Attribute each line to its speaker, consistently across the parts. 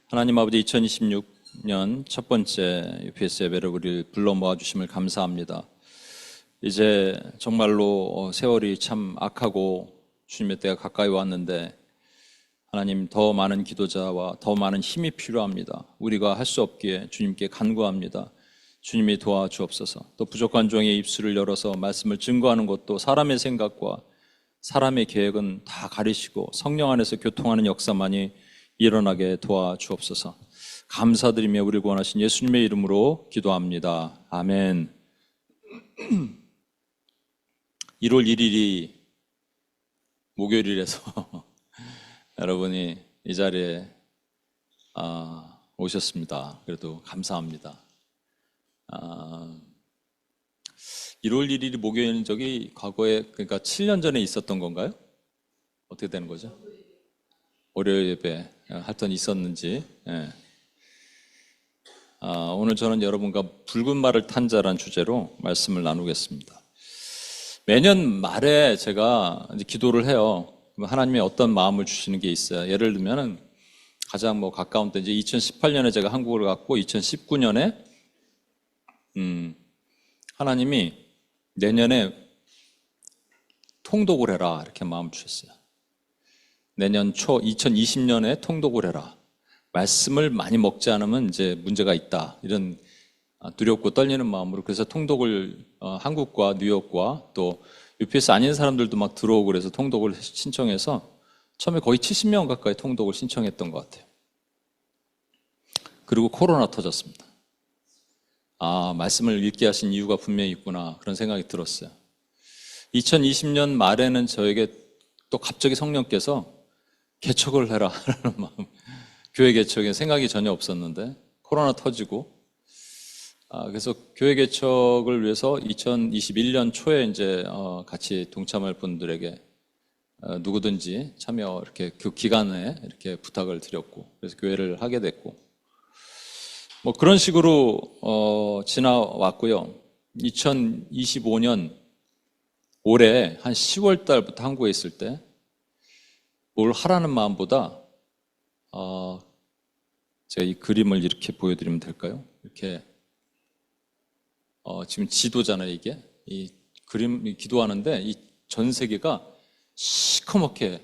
Speaker 1: 하나님 아버지, 2026년 첫 번째 UPS 예배를 우리를 불러 모아주심을 감사합니다. 이제 정말로 세월이 참 악하고 주님의 때가 가까이 왔는데, 하나님, 더 많은 기도자와 더 많은 힘이 필요합니다. 우리가 할 수 없기에 주님께 간구합니다. 주님이 도와주옵소서. 또 부족한 종의 입술을 열어서 말씀을 증거하는 것도 사람의 생각과 사람의 계획은 다 가리시고 성령 안에서 교통하는 역사만이 일어나게 도와주옵소서. 감사드리며 우리를 구원하신 예수님의 이름으로 기도합니다. 아멘. 1월 1일이 목요일이라서 여러분이 이 자리에 오셨습니다. 그래도 감사합니다. 1월 1일이 목요일인 적이 과거에, 그러니까 7년 전에 있었던 건가요? 어떻게 되는 거죠? 월요일 예배 하여튼 있었는지. 예. 오늘 저는 여러분과 붉은 말을 탄 자란 주제로 말씀을 나누겠습니다. 매년 말에 제가 이제 기도를 해요. 하나님이 어떤 마음을 주시는 게 있어요. 예를 들면은 가장 가까운 때 이제 2018년에 제가 한국을 갔고, 2019년에 하나님이 내년에 통독을 해라 이렇게 마음 주셨어요. 내년 초 2020년에 통독을 해라. 말씀을 많이 먹지 않으면 이제 문제가 있다. 이런 두렵고 떨리는 마음으로, 그래서 통독을 한국과 뉴욕과 또 UPS 아닌 사람들도 막 들어오고 그래서 통독을 신청해서 처음에 거의 70명 가까이 통독을 신청했던 것 같아요. 그리고 코로나 터졌습니다. 말씀을 읽게 하신 이유가 분명히 있구나, 그런 생각이 들었어요. 2020년 말에는 저에게 또 갑자기 성령께서 개척을 해라 라는 마음, 교회 개척에 생각이 전혀 없었는데 코로나 터지고, 그래서 교회 개척을 위해서 2021년 초에 이제 같이 동참할 분들에게 누구든지 참여, 이렇게 그 기간에 이렇게 부탁을 드렸고, 그래서 교회를 하게 됐고, 그런 식으로 지나왔고요. 2025년 올해 한 10월 달부터 한국에 있을 때 뭘 하라는 마음보다, 제가 이 그림을 이렇게 보여드리면 될까요? 이렇게 지금 지도잖아요. 이게 이 그림, 기도하는데 이 전 세계가 시커멓게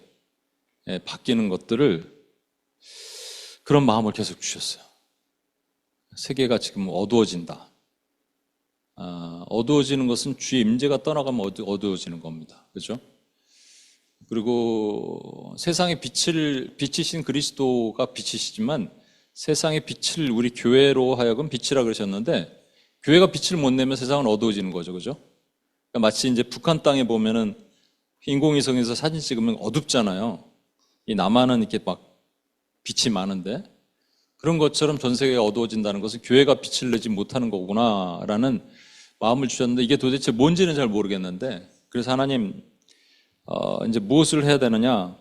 Speaker 1: 바뀌는 것들을, 그런 마음을 계속 주셨어요. 세계가 지금 어두워진다. 어두워지는 것은 주의 임재가 떠나가면 어두워지는 겁니다. 그렇죠? 그리고 세상의 빛을 비치신 그리스도가 빛이시지만 세상의 빛을 우리 교회로 하여금 빛이라 그러셨는데, 교회가 빛을 못 내면 세상은 어두워지는 거죠. 그죠? 그러니까 마치 이제 북한 땅에 보면은 인공위성에서 사진 찍으면 어둡잖아요. 이 남한은 이렇게 막 빛이 많은데, 그런 것처럼 전 세계가 어두워진다는 것은 교회가 빛을 내지 못하는 거구나라는 마음을 주셨는데, 이게 도대체 뭔지는 잘 모르겠는데, 그래서 하나님, 이제 무엇을 해야 되느냐,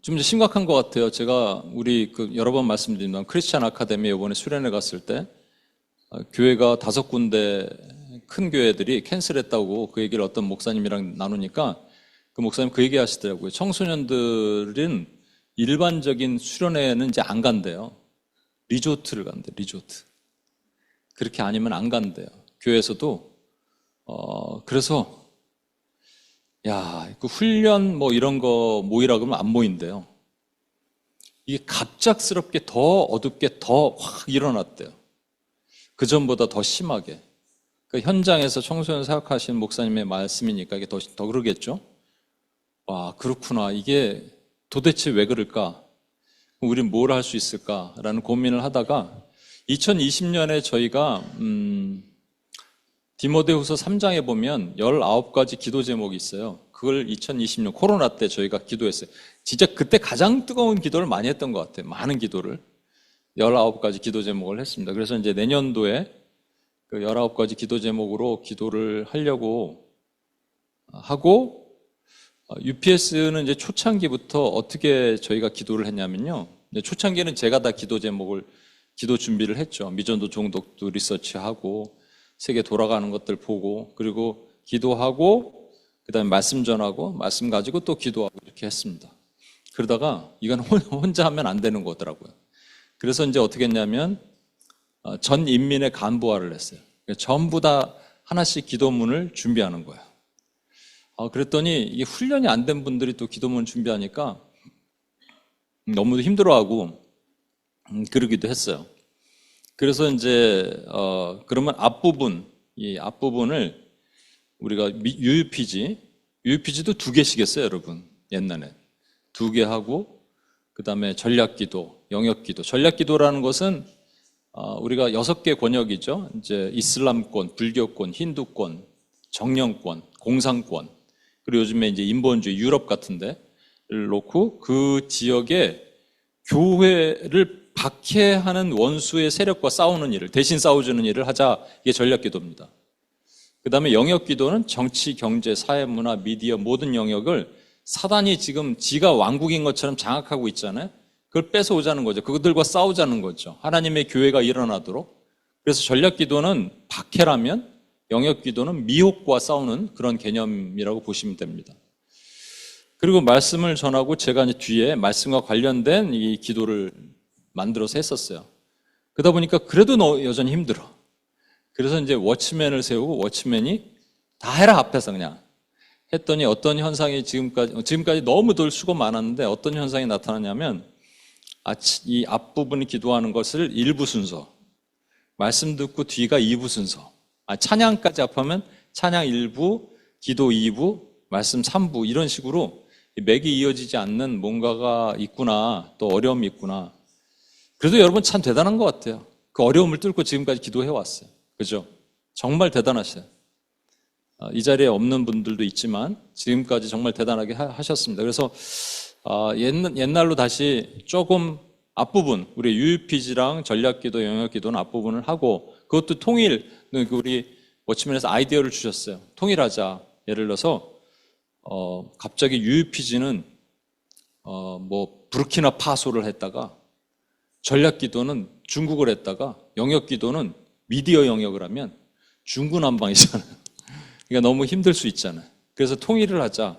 Speaker 1: 좀 심각한 것 같아요. 제가 우리 여러 번 말씀드린 크리스찬 아카데미 이번에 수련회 갔을 때 교회가 5군데 큰 교회들이 캔슬했다고 그 얘기를 어떤 목사님이랑 나누니까, 그 목사님 그 얘기 하시더라고요. 청소년들은 일반적인 수련회는 이제 안 간대요. 리조트를 간대, 리조트. 그렇게 아니면 안 간대요. 교회에서도. 그래서 그 훈련 이런 거 모이라 그러면 안 모인대요. 이게 갑작스럽게 더 어둡게 더 확 일어났대요. 그 전보다 더 심하게. 그러니까 현장에서 청소년 사역하시는 목사님의 말씀이니까 이게 더 그러겠죠. 그렇구나. 이게 도대체 왜 그럴까? 우린 뭘 할 수 있을까라는 고민을 하다가 2020년에 저희가 디모데후서 3장에 보면 19가지 기도 제목이 있어요. 그걸 2020년 코로나 때 저희가 기도했어요. 진짜 그때 가장 뜨거운 기도를 많이 했던 것 같아요. 많은 기도를 19가지 기도 제목을 했습니다. 그래서 이제 내년도에 그 19가지 기도 제목으로 기도를 하려고 하고, UPS는 이제 초창기부터 어떻게 저희가 기도를 했냐면요. 초창기에는 제가 다 기도 준비를 했죠. 미전도 종독도 리서치하고, 세계 돌아가는 것들 보고, 그리고 기도하고, 그 다음에 말씀 전하고, 말씀 가지고 또 기도하고, 이렇게 했습니다. 그러다가 이건 혼자 하면 안 되는 거더라고요. 그래서 이제 어떻게 했냐면 전 인민의 간부화를 했어요. 전부 다 하나씩 기도문을 준비하는 거예요. 그랬더니 이게 훈련이 안 된 분들이 또 기도문 준비하니까 너무 힘들어하고 그러기도 했어요. 그래서 이제 그러면 이 앞부분을 우리가 UUPG도 2개씩 했어요, 여러분. 옛날에 2개 하고 그 다음에 전략기도, 영역기도. 전략기도라는 것은 우리가 6개 권역이죠. 이제 이슬람권, 불교권, 힌두권, 정령권, 공산권, 그리고 요즘에 이제 인본주의 유럽 같은데를 놓고 그 지역에 교회를 박해하는 원수의 세력과 싸우는 일을, 대신 싸워주는 일을 하자. 이게 전략기도입니다. 그 다음에 영역기도는 정치, 경제, 사회, 문화, 미디어 모든 영역을 사단이 지금 지가 왕국인 것처럼 장악하고 있잖아요. 그걸 뺏어오자는 거죠. 그들과 싸우자는 거죠. 하나님의 교회가 일어나도록. 그래서 전략기도는 박해라면 영역기도는 미혹과 싸우는 그런 개념이라고 보시면 됩니다. 그리고 말씀을 전하고 제가 이제 뒤에 말씀과 관련된 이 기도를 만들어서 했었어요. 그러다 보니까 그래도 여전히 힘들어. 그래서 이제 워치맨을 세우고 워치맨이 다 해라 앞에서 그냥 했더니 어떤 현상이 지금까지 너무들 수고 많았는데 어떤 현상이 나타나냐면 이 앞부분이 기도하는 것을 1부 순서, 말씀 듣고 뒤가 2부 순서, 찬양까지 합하면 찬양 1부, 기도 2부, 말씀 3부 이런 식으로 맥이 이어지지 않는 뭔가가 있구나, 또 어려움이 있구나. 그래도 여러분 참 대단한 것 같아요. 그 어려움을 뚫고 지금까지 기도해 왔어요. 그죠? 정말 대단하셔요. 이 자리에 없는 분들도 있지만 지금까지 정말 대단하게 하셨습니다. 그래서 옛날로 다시 조금 앞부분, 우리 UUPG랑 전략기도, 영역기도는 앞부분을 하고 그것도 우리 워치맨에서 아이디어를 주셨어요. 통일하자. 예를 들어서 갑자기 UUPG는 부르키나파소를 했다가 전략기도는 중국을 했다가 영역기도는 미디어 영역을 하면 중구난방이잖아요. 그러니까 너무 힘들 수 있잖아요. 그래서 통일을 하자.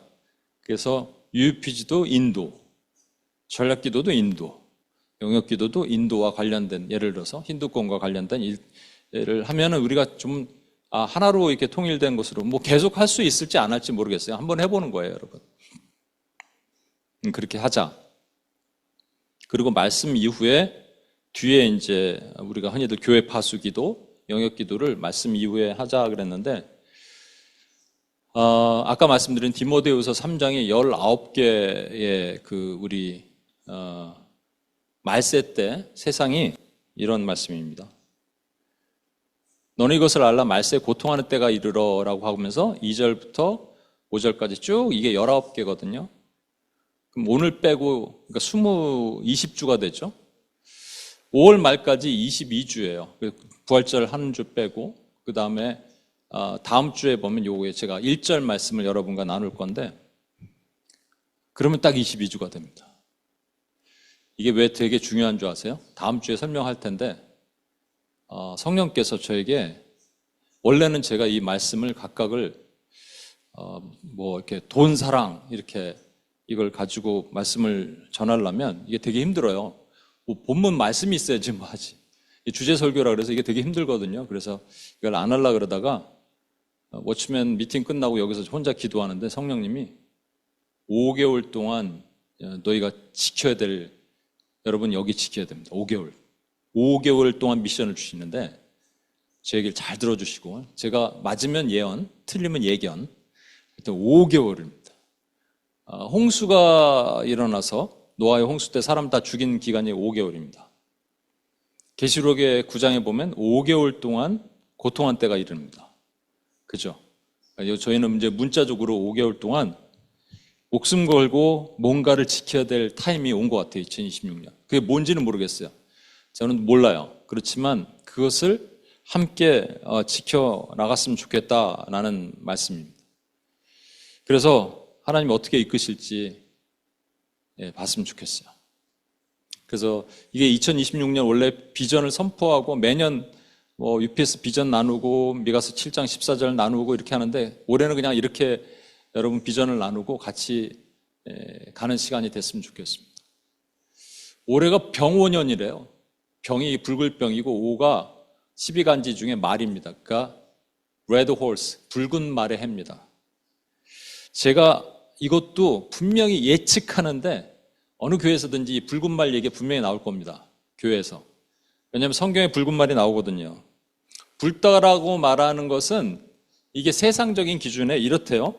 Speaker 1: 그래서 UUPG도 인도, 전략기도도 인도, 영역기도도 인도와 관련된, 예를 들어서 힌두권과 관련된 일을 하면은 우리가 좀 하나로 이렇게 통일된 것으로 계속 할 수 있을지 안 할지 모르겠어요. 한번 해보는 거예요, 여러분. 그렇게 하자. 그리고 말씀 이후에 뒤에 이제 우리가 흔히들 교회 파수기도, 영역기도를 말씀 이후에 하자 그랬는데 아까 말씀드린 디모데후서 3장의 19개의 우리 말세 때 세상이 이런 말씀입니다. 너는 이것을 알라 말세 고통하는 때가 이르러라고 하면서 2절부터 5절까지 쭉 이게 19개거든요. 그럼 오늘 빼고 그러니까 20주가 되죠. 5월 말까지 22주예요. 부활절 한 주 빼고 그 다음에 다음 주에 보면 요게 제가 1절 말씀을 여러분과 나눌 건데 그러면 딱 22주가 됩니다. 이게 왜 되게 중요한 줄 아세요? 다음 주에 설명할 텐데 성령께서 저에게 원래는 제가 이 말씀을 각각을 이렇게 돈 사랑 이렇게 이걸 가지고 말씀을 전하려면 이게 되게 힘들어요. 본문 말씀이 있어야지 뭐 하지. 주제 설교라 그래서 이게 되게 힘들거든요. 그래서 이걸 안 하려고 그러다가 워치맨 미팅 끝나고 여기서 혼자 기도하는데 성령님이 5개월 동안 너희가 지켜야 될, 여러분 여기 지켜야 됩니다. 5개월 동안 미션을 주시는데 제 얘기를 잘 들어주시고 제가 맞으면 예언, 틀리면 예견. 하여튼 5개월입니다. 홍수가 일어나서 노아의 홍수 때 사람 다 죽인 기간이 5개월입니다. 계시록의 9장에 보면 5개월 동안 고통한 때가 이릅니다. 그죠? 저희는 이제 문자적으로 5개월 동안 목숨 걸고 뭔가를 지켜야 될 타임이 온 것 같아요. 2026년. 그게 뭔지는 모르겠어요. 저는 몰라요. 그렇지만 그것을 함께 지켜나갔으면 좋겠다라는 말씀입니다. 그래서 하나님이 어떻게 이끄실지 봤으면 좋겠어요. 그래서 이게 2026년 원래 비전을 선포하고 매년 UPS 비전 나누고 미가서 7장 14절 나누고 이렇게 하는데 올해는 그냥 이렇게 여러분 비전을 나누고 같이 가는 시간이 됐으면 좋겠습니다. 올해가 병오년이래요. 병이 붉을병이고 5가 12간지 중에 말입니다. 그러니까 레드 홀스, 붉은 말의 해입니다. 제가 이것도 분명히 예측하는데 어느 교회에서든지 붉은 말 얘기 분명히 나올 겁니다. 교회에서. 왜냐하면 성경에 붉은 말이 나오거든요. 붉다라고 말하는 것은 이게 세상적인 기준에 이렇대요.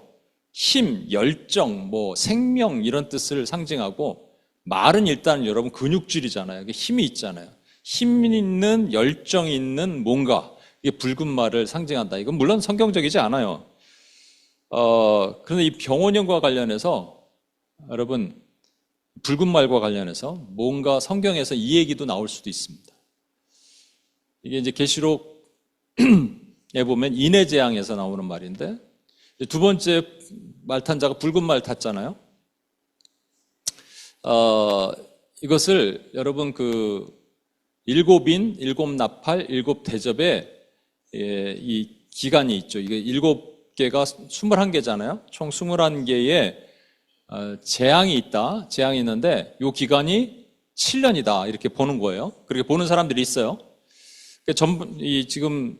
Speaker 1: 힘, 열정, 생명 이런 뜻을 상징하고 말은 일단 여러분 근육질이잖아요. 힘이 있잖아요. 힘 있는, 열정 있는 뭔가 이게 붉은 말을 상징한다. 이건 물론 성경적이지 않아요. 그런데 이 병원형과 관련해서 여러분 붉은 말과 관련해서 뭔가 성경에서 이 얘기도 나올 수도 있습니다. 이게 이제 계시록에 보면 인해재앙에서 나오는 말인데 두 번째 말 탄 자가 붉은 말 탔잖아요. 이것을 여러분 일곱인, 일곱 나팔, 일곱 대접의 이 기간이 있죠. 이게 7개가 21개잖아요. 총 21개의 재앙이 있다. 재앙이 있는데 이 기간이 7년이다. 이렇게 보는 거예요. 그렇게 보는 사람들이 있어요. 지금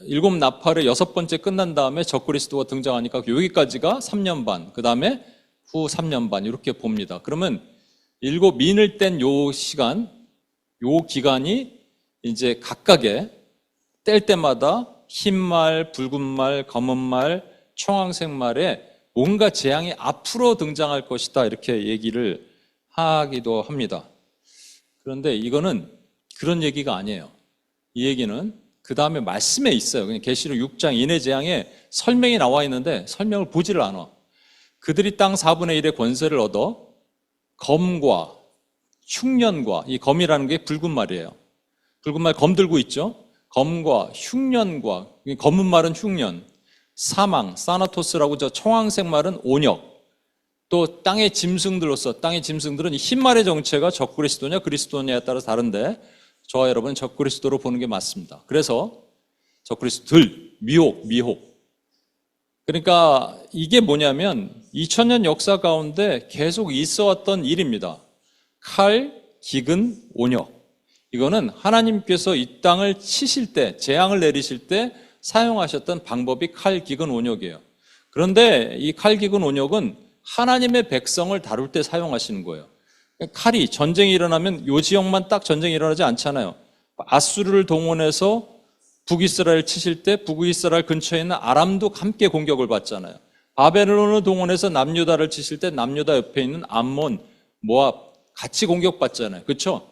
Speaker 1: 일곱 나팔의 6번째 끝난 다음에 적그리스도가 등장하니까 여기까지가 3년 반, 그 다음에 후 3년 반 이렇게 봅니다. 그러면 일곱 민을 뗀 요 시간, 요 기간이 이제 각각의 뗄 때마다 흰 말, 붉은 말, 검은 말, 청황색 말에 뭔가 재앙이 앞으로 등장할 것이다 이렇게 얘기를 하기도 합니다. 그런데 이거는 그런 얘기가 아니에요. 이 얘기는 그 다음에 말씀에 있어요. 그냥 계시록 6장 인해재앙에 설명이 나와 있는데 설명을 보지를 않아. 그들이 땅 4분의 1의 권세를 얻어 검과 흉년과, 이 검이라는 게 붉은 말이에요. 붉은 말 검 들고 있죠. 검과 흉년과, 검은 말은 흉년, 사망, 사나토스라고 저 청황색 말은 온역, 또 땅의 짐승들로서, 땅의 짐승들은 이 흰 말의 정체가 적그리스도냐 그리스도냐에 따라 다른데 저와 여러분은 적그리스도로 보는 게 맞습니다. 그래서 적그리스도들, 미혹. 그러니까 이게 뭐냐면 2000년 역사 가운데 계속 있어 왔던 일입니다. 칼, 기근, 온역. 이거는 하나님께서 이 땅을 치실 때, 재앙을 내리실 때 사용하셨던 방법이 칼, 기근, 온역이에요. 그런데 이 칼, 기근, 온역은 하나님의 백성을 다룰 때 사용하시는 거예요. 칼이 전쟁이 일어나면 요 지역만 딱 전쟁이 일어나지 않잖아요. 아수르를 동원해서 북이스라엘 치실 때 북이스라엘 근처에 있는 아람도 함께 공격을 받잖아요. 바벨론을 동원해서 남유다를 치실 때 남유다 옆에 있는 암몬, 모압 같이 공격받잖아요. 그렇죠?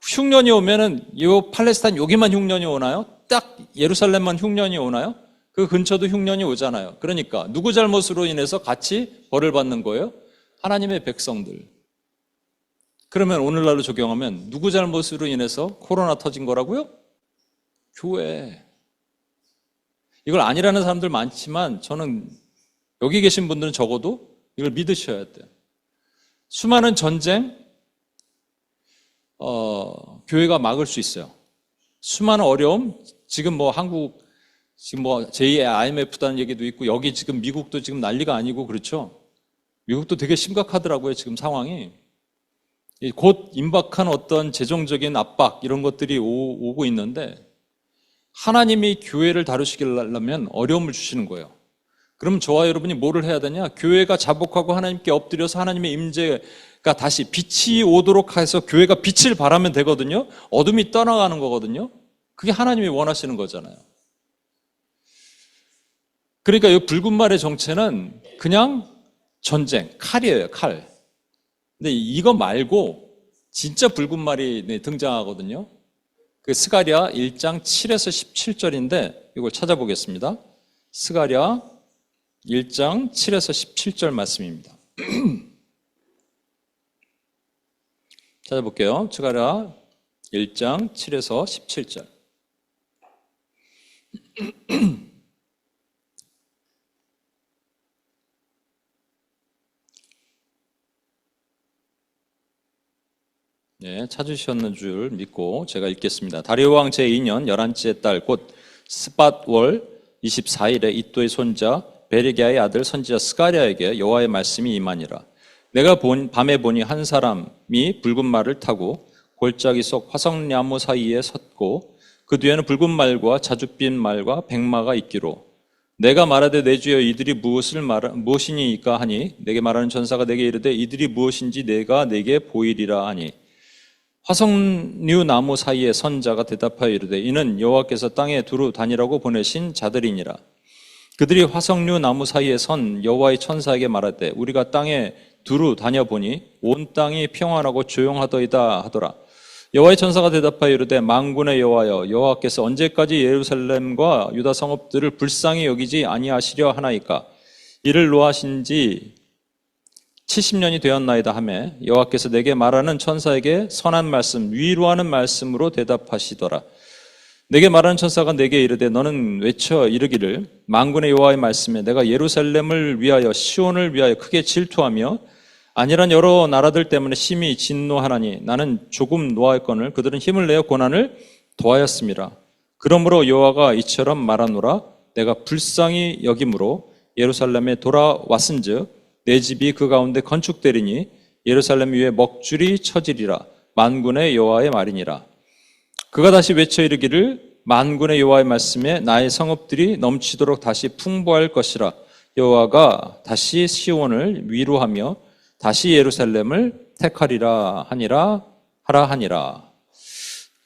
Speaker 1: 흉년이 오면은 요 팔레스타인 여기만 흉년이 오나요? 딱 예루살렘만 흉년이 오나요? 그 근처도 흉년이 오잖아요. 그러니까 누구 잘못으로 인해서 같이 벌을 받는 거예요? 하나님의 백성들. 그러면 오늘날로 적용하면 누구 잘못으로 인해서 코로나 터진 거라고요? 교회. 이걸 아니라는 사람들 많지만 저는 여기 계신 분들은 적어도 이걸 믿으셔야 돼요. 수많은 전쟁, 교회가 막을 수 있어요. 수많은 어려움, 지금 한국, 지금 제2의 IMF다는 얘기도 있고, 여기 지금 미국도 지금 난리가 아니고, 그렇죠? 미국도 되게 심각하더라고요, 지금 상황이. 곧 임박한 어떤 재정적인 압박, 이런 것들이 오고 있는데, 하나님이 교회를 다루시려면 어려움을 주시는 거예요. 그럼 저와 여러분이 뭐를 해야 되냐? 교회가 자복하고 하나님께 엎드려서 하나님의 임재가 다시 빛이 오도록 해서 교회가 빛을 발하면 되거든요. 어둠이 떠나가는 거거든요. 그게 하나님이 원하시는 거잖아요. 그러니까 이 붉은 말의 정체는 그냥 전쟁, 칼이에요, 칼. 근데 이거 말고 진짜 붉은 말이 등장하거든요. 그 스가랴 1장 7에서 17절인데 이걸 찾아보겠습니다. 스가랴 1장 7에서 17절 말씀입니다. 찾아볼게요. 스가랴 1장 7에서 17절. 네, 찾으셨는 줄 믿고 제가 읽겠습니다. 다리오 왕 제2년 11째 달 곧 스밧월 24일에 이또의 손자 베레기야의 아들 선지자 스가랴에게 여호와의 말씀이 임하니라. 내가 밤에 보니 한 사람이 붉은 말을 타고 골짜기 속 화석나무 사이에 섰고 그 뒤에는 붉은 말과 자줏빛 말과 백마가 있기로 내가 말하되 내 주여 이들이 무엇이니까 하니 내게 말하는 전사가 내게 이르되 이들이 무엇인지 내가 내게 보이리라 하니 화석류 나무 사이에 선 자가 대답하여 이르되 이는 여호와께서 땅에 두루 다니라고 보내신 자들이니라. 그들이 화석류 나무 사이에 선 여호와의 천사에게 말하되 우리가 땅에 두루 다녀보니 온 땅이 평안하고 조용하더이다 하더라. 여호와의 천사가 대답하여 이르되 만군의 여호와여 여호와께서 언제까지 예루살렘과 유다 성읍들을 불쌍히 여기지 아니하시려 하나이까. 이를 노하신 지 70년이 되었나이다 하매 여호와께서 내게 말하는 천사에게 선한 말씀 위로하는 말씀으로 대답하시더라. 내게 말하는 천사가 내게 이르되 너는 외쳐 이르기를 만군의 여호와의 말씀에 내가 예루살렘을 위하여 시온을 위하여 크게 질투하며 아니란 여러 나라들 때문에 심히 진노하나니 나는 조금 노하였거늘 그들은 힘을 내어 고난을 더하였음이라. 그러므로 여호와가 이처럼 말하노라. 내가 불쌍히 여김으로 예루살렘에 돌아왔은즉 내 집이 그 가운데 건축되리니 예루살렘 위에 먹줄이 쳐지리라. 만군의 여호와의 말이니라. 그가 다시 외쳐 이르기를 만군의 여호와의 말씀에 나의 성읍들이 넘치도록 다시 풍부할 것이라. 여호와가 다시 시온을 위로하며 다시 예루살렘을 택하리라 하니라 하라 하니라.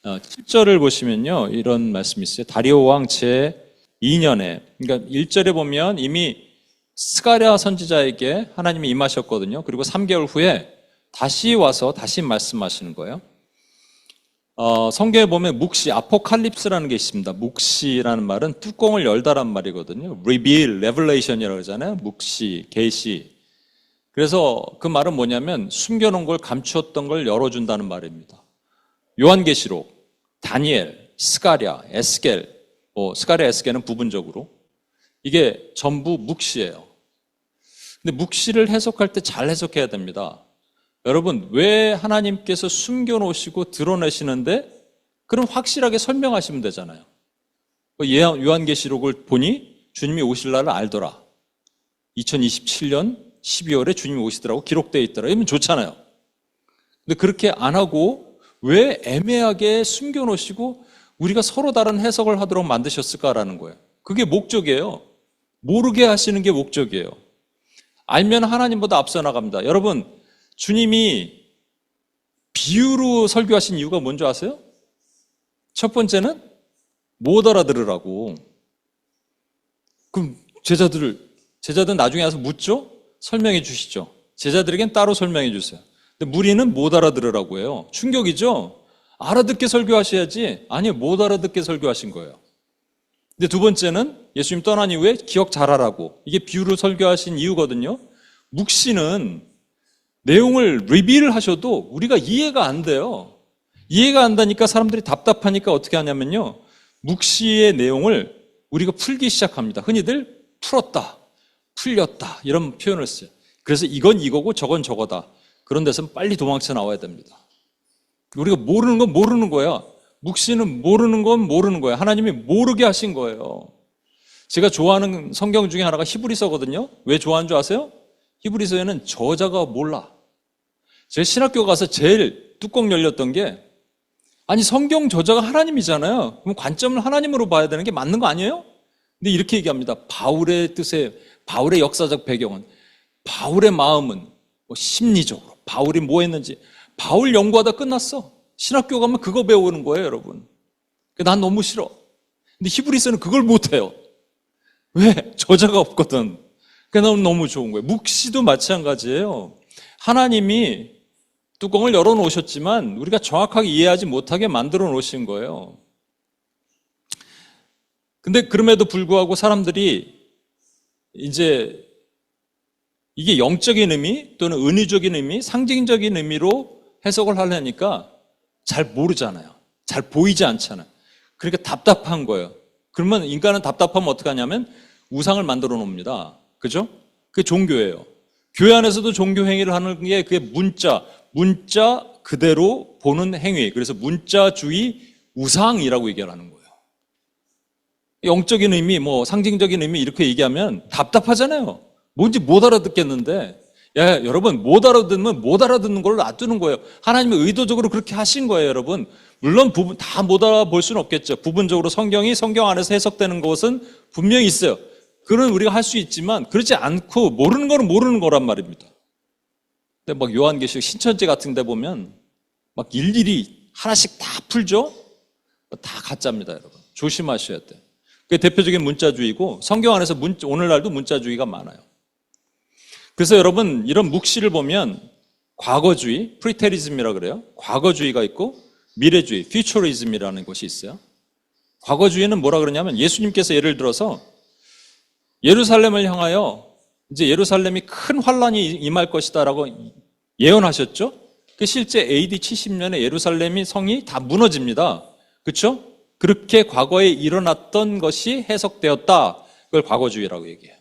Speaker 1: 7절을 보시면요 이런 말씀이 있어요. 다리오 왕 제2년에 그러니까 1절에 보면 이미 스가랴 선지자에게 하나님이 임하셨거든요. 그리고 3개월 후에 다시 와서 다시 말씀하시는 거예요. 성경에 보면 묵시, 아포칼립스라는 게 있습니다. 묵시라는 말은 뚜껑을 열다란 말이거든요. reveal, revelation이라고 그러잖아요. 묵시, 계시. 그래서 그 말은 뭐냐면 숨겨놓은 걸 감추었던 걸 열어준다는 말입니다. 요한계시록, 다니엘, 스가랴, 에스겔, 스가랴, 에스겔은 부분적으로 이게 전부 묵시예요. 근데 묵시를 해석할 때 잘 해석해야 됩니다. 여러분 왜 하나님께서 숨겨놓으시고 드러내시는데 그럼 확실하게 설명하시면 되잖아요. 요한계시록을 보니 주님이 오실 날을 알더라. 2027년 12월에 주님이 오시더라고 기록되어 있더라. 이러면 좋잖아요. 근데 그렇게 안 하고 왜 애매하게 숨겨놓으시고 우리가 서로 다른 해석을 하도록 만드셨을까라는 거예요. 그게 목적이에요. 모르게 하시는 게 목적이에요. 알면 하나님보다 앞서 나갑니다. 여러분 주님이 비유로 설교하신 이유가 뭔지 아세요? 첫 번째는 못 알아들으라고. 그럼 제자들은 나중에 와서 묻죠? 설명해 주시죠. 제자들에겐 따로 설명해 주세요. 근데 무리는 못 알아들으라고 해요. 충격이죠? 알아듣게 설교하셔야지. 아니, 못 알아듣게 설교하신 거예요. 근데 두 번째는 예수님 떠난 이후에 기억 잘하라고. 이게 비유로 설교하신 이유거든요. 묵시는 내용을 리빌 하셔도 우리가 이해가 안 돼요. 이해가 안 되니까 사람들이 답답하니까 어떻게 하냐면요. 묵시의 내용을 우리가 풀기 시작합니다. 흔히들 풀었다, 풀렸다 이런 표현을 써요. 그래서 이건 이거고 저건 저거다. 그런 데서는 빨리 도망쳐 나와야 됩니다. 우리가 모르는 건 모르는 거야. 묵시는 모르는 건 모르는 거야. 하나님이 모르게 하신 거예요. 제가 좋아하는 성경 중에 하나가 히브리서거든요. 왜 좋아하는 줄 아세요? 히브리서에는 저자가 몰라. 제가 신학교 가서 제일 뚜껑 열렸던 게 아니 성경 저자가 하나님이잖아요. 그럼 관점을 하나님으로 봐야 되는 게 맞는 거 아니에요? 근데 이렇게 얘기합니다. 바울의 뜻에 바울의 역사적 배경은 바울의 마음은 심리적으로 바울이 뭐 했는지 바울 연구하다 끝났어. 신학교 가면 그거 배우는 거예요, 여러분. 난 너무 싫어. 근데 히브리서는 그걸 못해요. 왜? 저자가 없거든. 그러니까 너무 좋은 거예요. 묵시도 마찬가지예요. 하나님이 뚜껑을 열어놓으셨지만 우리가 정확하게 이해하지 못하게 만들어 놓으신 거예요. 근데 그럼에도 불구하고 사람들이 이제 이게 영적인 의미 또는 은유적인 의미, 상징적인 의미로 해석을 하려니까 잘 모르잖아요. 잘 보이지 않잖아요. 그러니까 답답한 거예요. 그러면 인간은 답답하면 어떻게 하냐면 우상을 만들어 놓습니다. 그죠? 그게 종교예요. 교회 안에서도 종교 행위를 하는 게 그게 문자 그대로 보는 행위. 그래서 문자주의 우상이라고 얘기를 하는 거예요. 영적인 의미, 뭐 상징적인 의미 이렇게 얘기하면 답답하잖아요. 뭔지 못 알아듣겠는데, 야, 여러분 못 알아듣는 걸로 놔두는 거예요. 하나님이 의도적으로 그렇게 하신 거예요, 여러분. 물론 부분 다 못 알아볼 수는 없겠죠. 부분적으로 성경이 성경 안에서 해석되는 것은 분명히 있어요. 그건 우리가 할 수 있지만 그렇지 않고 모르는 거는 모르는 거란 말입니다. 근데 막 요한계시록 신천지 같은 데 보면 막 일일이 하나씩 다 풀죠? 다 가짜입니다, 여러분. 조심하셔야 돼요. 그게 대표적인 문자주의고 성경 안에서 오늘날도 문자주의가 많아요. 그래서 여러분 이런 묵시를 보면 과거주의, 프리테리즘이라고 그래요. 과거주의가 있고 미래주의, 퓨처리즘이라는 것이 있어요. 과거주의는 뭐라 그러냐면 예수님께서 예를 들어서 예루살렘을 향하여 이제 예루살렘이 큰 환란이 임할 것이다라고 예언하셨죠? 그 실제 AD 70년에 예루살렘이 성이 다 무너집니다. 그렇죠? 그렇게 과거에 일어났던 것이 해석되었다. 그걸 과거주의라고 얘기해요.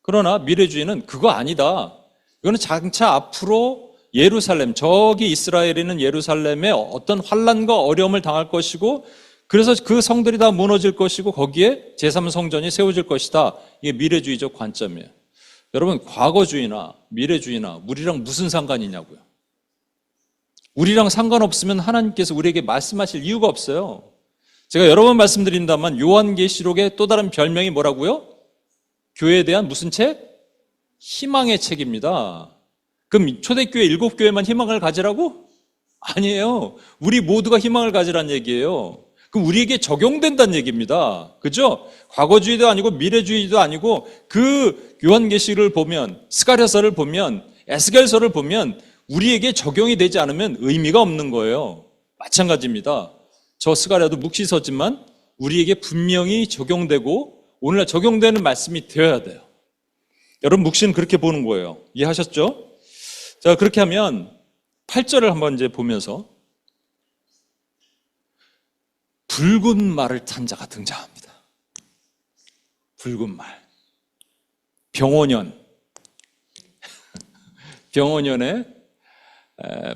Speaker 1: 그러나 미래주의는 그거 아니다. 이거는 장차 앞으로 예루살렘, 저기 이스라엘에 있는 예루살렘에 어떤 환란과 어려움을 당할 것이고 그래서 그 성들이 다 무너질 것이고 거기에 제3성전이 세워질 것이다. 이게 미래주의적 관점이에요. 여러분 과거주의나 미래주의나 우리랑 무슨 상관이냐고요. 우리랑 상관없으면 하나님께서 우리에게 말씀하실 이유가 없어요. 제가 여러 번 말씀드린다만 요한계시록의 또 다른 별명이 뭐라고요? 교회에 대한 무슨 책? 희망의 책입니다. 그럼 초대교회 7교회만 희망을 가지라고? 아니에요. 우리 모두가 희망을 가지란 얘기예요. 그럼 우리에게 적용된다는 얘기입니다. 그죠? 과거주의도 아니고 미래주의도 아니고 그 요한계시를 보면 스가랴서를 보면 에스겔서를 보면 우리에게 적용이 되지 않으면 의미가 없는 거예요. 마찬가지입니다. 저 스가랴도 묵시서지만 우리에게 분명히 적용되고 오늘날 적용되는 말씀이 되어야 돼요. 여러분 묵시는 그렇게 보는 거예요. 이해하셨죠? 자, 그렇게 하면 8절을 한번 이제 보면서 붉은 말을 탄 자가 등장합니다. 붉은 말. 병원년. 병원년의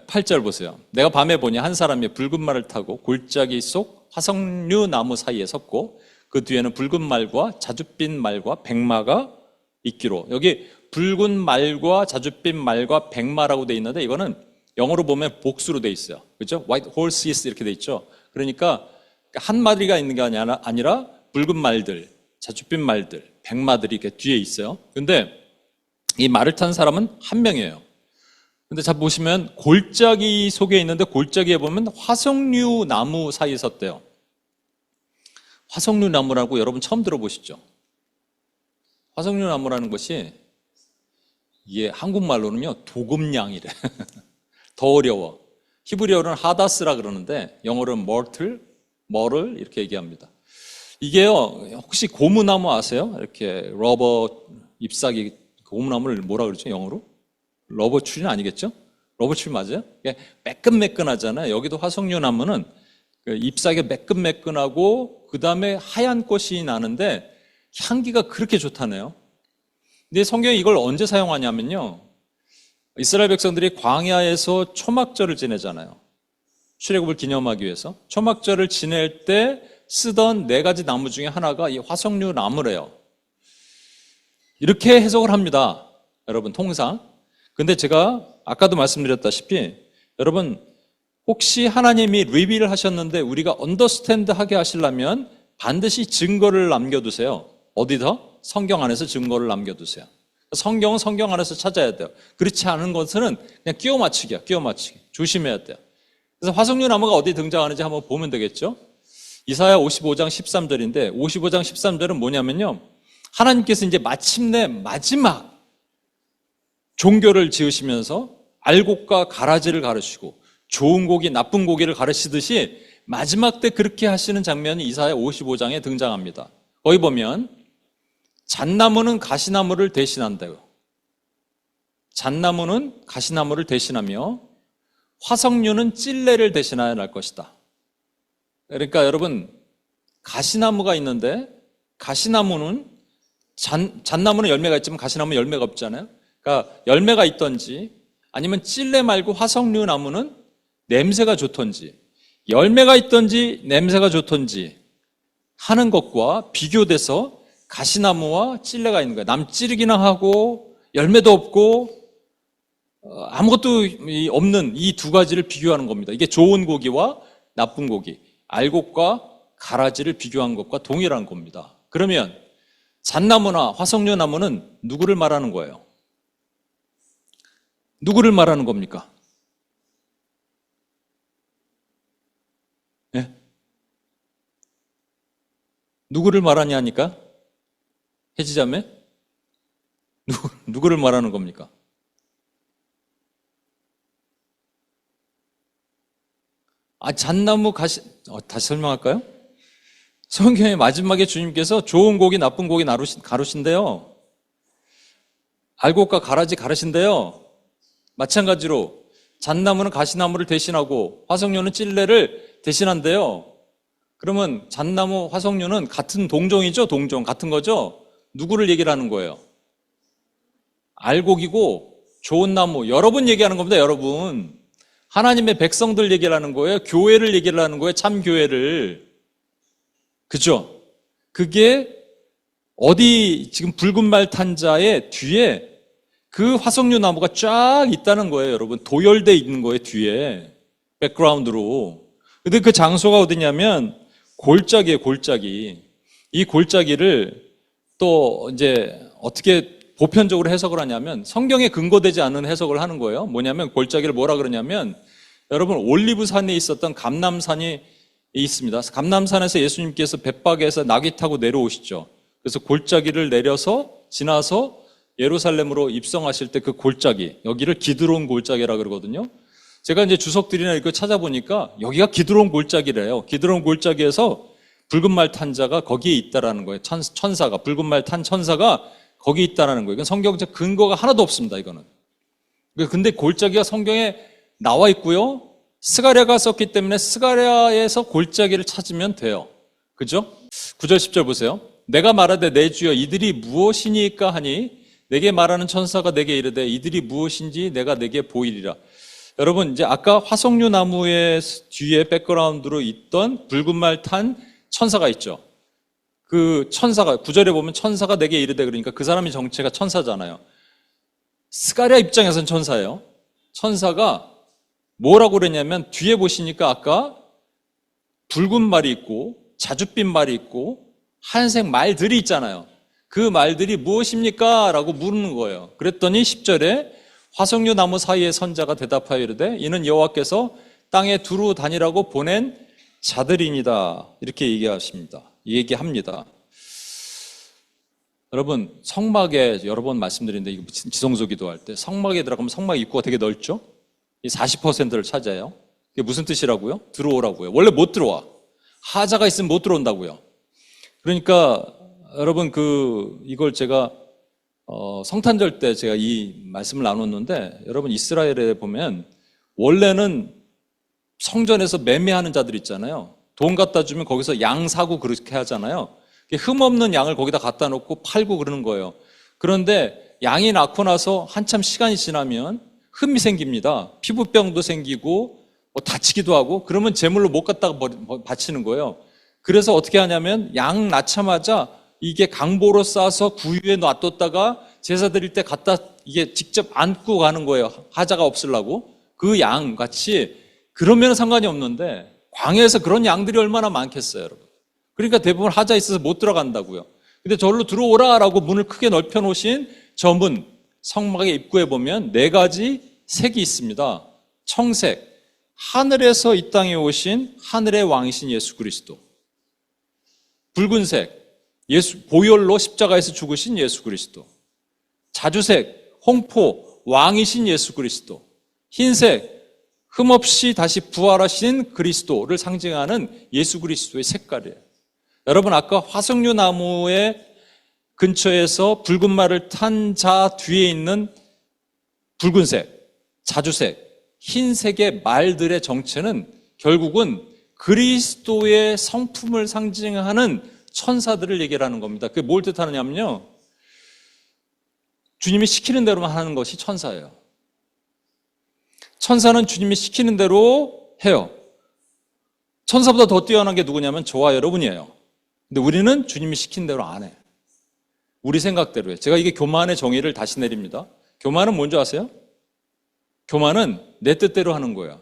Speaker 1: 8절 보세요. 내가 밤에 보니 한 사람이 붉은 말을 타고 골짜기 속 화석류 나무 사이에 섰고 그 뒤에는 붉은 말과 자줏빛 말과 백마가 있기로. 여기 붉은 말과 자줏빛 말과 백마라고 돼 있는데 이거는 영어로 보면 복수로 돼 있어요. 그렇죠? White horses 이렇게 돼 있죠. 그러니까 한 마리가 있는 게 아니라 붉은 말들, 자줏빛 말들, 백마들이 이렇게 뒤에 있어요. 근데 이 말을 탄 사람은 한 명이에요. 근데 자 보시면 골짜기 속에 있는데 골짜기에 보면 화석류 나무 사이에 섰대요. 화석류 나무라고 여러분 처음 들어보시죠? 화석류 나무라는 것이 이게 한국말로는요 도금냥이래. 더 어려워. 히브리어로는 하다스라 그러는데 영어로는 머를 이렇게 얘기합니다. 이게요 혹시 고무나무 아세요? 이렇게 러버 잎사귀 고무나무를 뭐라 그러죠 영어로? 러버 추리는 아니겠죠? 러버 추리 맞아요? 매끈매끈하잖아요. 여기도 화석류 나무는 잎사귀가 매끈매끈하고 그 다음에 하얀 꽃이 나는데 향기가 그렇게 좋다네요. 근데 성경이 이걸 언제 사용하냐면요. 이스라엘 백성들이 광야에서 초막절을 지내잖아요. 출애굽을 기념하기 위해서. 초막절을 지낼 때 쓰던 4가지 나무 중에 하나가 이 화석류 나무래요. 이렇게 해석을 합니다. 여러분 통상. 근데 제가 아까도 말씀드렸다시피 여러분 혹시 하나님이 리빌을 하셨는데 우리가 언더스탠드 하게 하시려면 반드시 증거를 남겨두세요. 어디서? 성경 안에서 증거를 남겨두세요. 성경은 성경 안에서 찾아야 돼요. 그렇지 않은 것은 그냥 끼워 맞추기야. 끼워 맞추기. 조심해야 돼요. 그래서 화석류 나무가 어디 등장하는지 한번 보면 되겠죠. 이사야 55장 13절인데 55장 13절은 뭐냐면요. 하나님께서 이제 마침내 마지막 종교를 지으시면서 알곡과 가라지를 가르치고 좋은 고기, 나쁜 고기를 가르치듯이 마지막 때 그렇게 하시는 장면이 이사야 55장에 등장합니다. 거기 보면 잣나무는 가시나무를 대신한다고. 잣나무는 가시나무를 대신하며 화석류는 찔레를 대신하여 날 것이다. 그러니까 여러분 가시나무가 있는데 가시나무는 잣나무는 열매가 있지만 가시나무는 열매가 없잖아요. 그러니까 열매가 있던지 아니면 찔레 말고 화석류 나무는 냄새가 좋던지 열매가 있던지 냄새가 좋던지 하는 것과 비교돼서 가시나무와 찔레가 있는 거예요. 남 찌르기나 하고 열매도 없고 아무것도 없는 이 두 가지를 비교하는 겁니다. 이게 좋은 고기와 나쁜 고기, 알곡과 가라지를 비교한 것과 동일한 겁니다. 그러면 잣나무나 화석류 나무는 누구를 말하는 거예요? 누구를 말하는 겁니까? 예? 누구를 말하냐니까? 해지자매? 누구를 말하는 겁니까? 잣나무 다시 설명할까요? 성경의 마지막에 주님께서 좋은 고기, 나쁜 고기 가르신대요. 알곡과 가라지 가르신대요. 마찬가지로 잣나무는 가시나무를 대신하고 화석류는 찔레를 대신한대요. 그러면 잣나무, 화석류는 같은 동종이죠? 동종, 같은 거죠? 누구를 얘기를 하는 거예요? 알곡이고 좋은 나무, 여러분 얘기하는 겁니다. 여러분. 하나님의 백성들 얘기를 하는 거예요. 교회를 얘기를 하는 거예요. 참 교회를. 그죠? 그게 어디 지금 붉은 말 탄자의 뒤에 그 화석류 나무가 쫙 있다는 거예요. 여러분. 도열돼 있는 거예요. 뒤에. 백그라운드로. 근데 그 장소가 어디냐면 골짜기예요. 골짜기. 이 골짜기를 또 이제 어떻게 보편적으로 해석을 하냐면 성경에 근거되지 않은 해석을 하는 거예요. 뭐냐면 골짜기를 뭐라 그러냐면 여러분 올리브산에 있었던 감람산이 있습니다. 감람산에서 예수님께서 벳박에서 나귀 타고 내려오시죠. 그래서 골짜기를 내려서 지나서 예루살렘으로 입성하실 때 그 골짜기, 여기를 기드론 골짜기라 그러거든요. 제가 이제 주석들이나 이거 찾아보니까 여기가 기드론 골짜기래요. 기드론 골짜기에서 붉은 말 탄 자가 거기에 있다라는 거예요. 천사가, 붉은 말 탄 천사가 거기 있다라는 거예요. 이건 성경적 근거가 하나도 없습니다, 이거는. 근데 골짜기가 성경에 나와 있고요. 스가랴가 썼기 때문에 스가랴에서 골짜기를 찾으면 돼요. 그죠? 9절 10절 보세요. 내가 말하되 내 주여 이들이 무엇이니까 하니 내게 말하는 천사가 내게 이르되 이들이 무엇인지 내가 내게 보이리라. 여러분 이제 아까 화석류 나무의 뒤에 백그라운드로 있던 붉은 말 탄 천사가 있죠. 그 천사가 9절에 보면 천사가 내게 이르되 그러니까 그 사람의 정체가 천사잖아요. 스가랴 입장에서는 천사예요. 천사가 뭐라고 그랬냐면 뒤에 보시니까 아까 붉은 말이 있고 자줏빛 말이 있고 하얀색 말들이 있잖아요. 그 말들이 무엇입니까? 라고 물는 거예요. 그랬더니 10절에 화석류 나무 사이의 선자가 대답하여 이르되 이는 여호와께서 땅에 두루 다니라고 보낸 자들이니다. 이렇게 얘기합니다. 여러분 성막에 여러 번 말씀드렸는데 이거 지성소 기도할 때 성막에 들어가면 성막 입구가 되게 넓죠? 이 40%를 차지해요. 그게 무슨 뜻이라고요? 들어오라고요. 원래 못 들어와. 하자가 있으면 못 들어온다고요. 그러니까 여러분 이걸 제가 성탄절 때 제가 이 말씀을 나눴는데 여러분 이스라엘에 보면 원래는 성전에서 매매하는 자들 있잖아요. 돈 갖다 주면 거기서 양 사고 그렇게 하잖아요. 흠없는 양을 거기다 갖다 놓고 팔고 그러는 거예요. 그런데 양이 낳고 나서 한참 시간이 지나면 흠이 생깁니다. 피부병도 생기고 다치기도 하고 그러면 제물로 못 갖다가 바치는 거예요. 그래서 어떻게 하냐면 양 낳자마자 이게 강보로 싸서 구유에 놔뒀다가 제사 드릴 때 갖다 이게 직접 안고 가는 거예요. 하자가 없으려고. 그 양 같이 그러면 상관이 없는데 광야에서 그런 양들이 얼마나 많겠어요, 여러분. 그러니까 대부분 하자 있어서 못 들어간다고요. 근데 저리로 들어오라라고 문을 크게 넓혀 놓으신 저 문, 성막의 입구에 보면 4가지 색이 있습니다. 청색, 하늘에서 이 땅에 오신 하늘의 왕이신 예수 그리스도. 붉은색, 보혈로 십자가에서 죽으신 예수 그리스도. 자주색, 홍포, 왕이신 예수 그리스도. 흰색, 흠없이 다시 부활하신 그리스도를 상징하는 예수 그리스도의 색깔이에요. 여러분 아까 화석류 나무의 근처에서 붉은 말을 탄 자 뒤에 있는 붉은색, 자주색, 흰색의 말들의 정체는 결국은 그리스도의 성품을 상징하는 천사들을 얘기하는 겁니다. 그게 뭘 뜻하느냐면요. 주님이 시키는 대로만 하는 것이 천사예요. 천사는 주님이 시키는 대로 해요. 천사보다 더 뛰어난 게 누구냐면 저와 여러분이에요. 근데 우리는 주님이 시킨 대로 안 해. 우리 생각대로 해. 제가 이게 교만의 정의를 다시 내립니다. 교만은 뭔지 아세요? 교만은 내 뜻대로 하는 거야.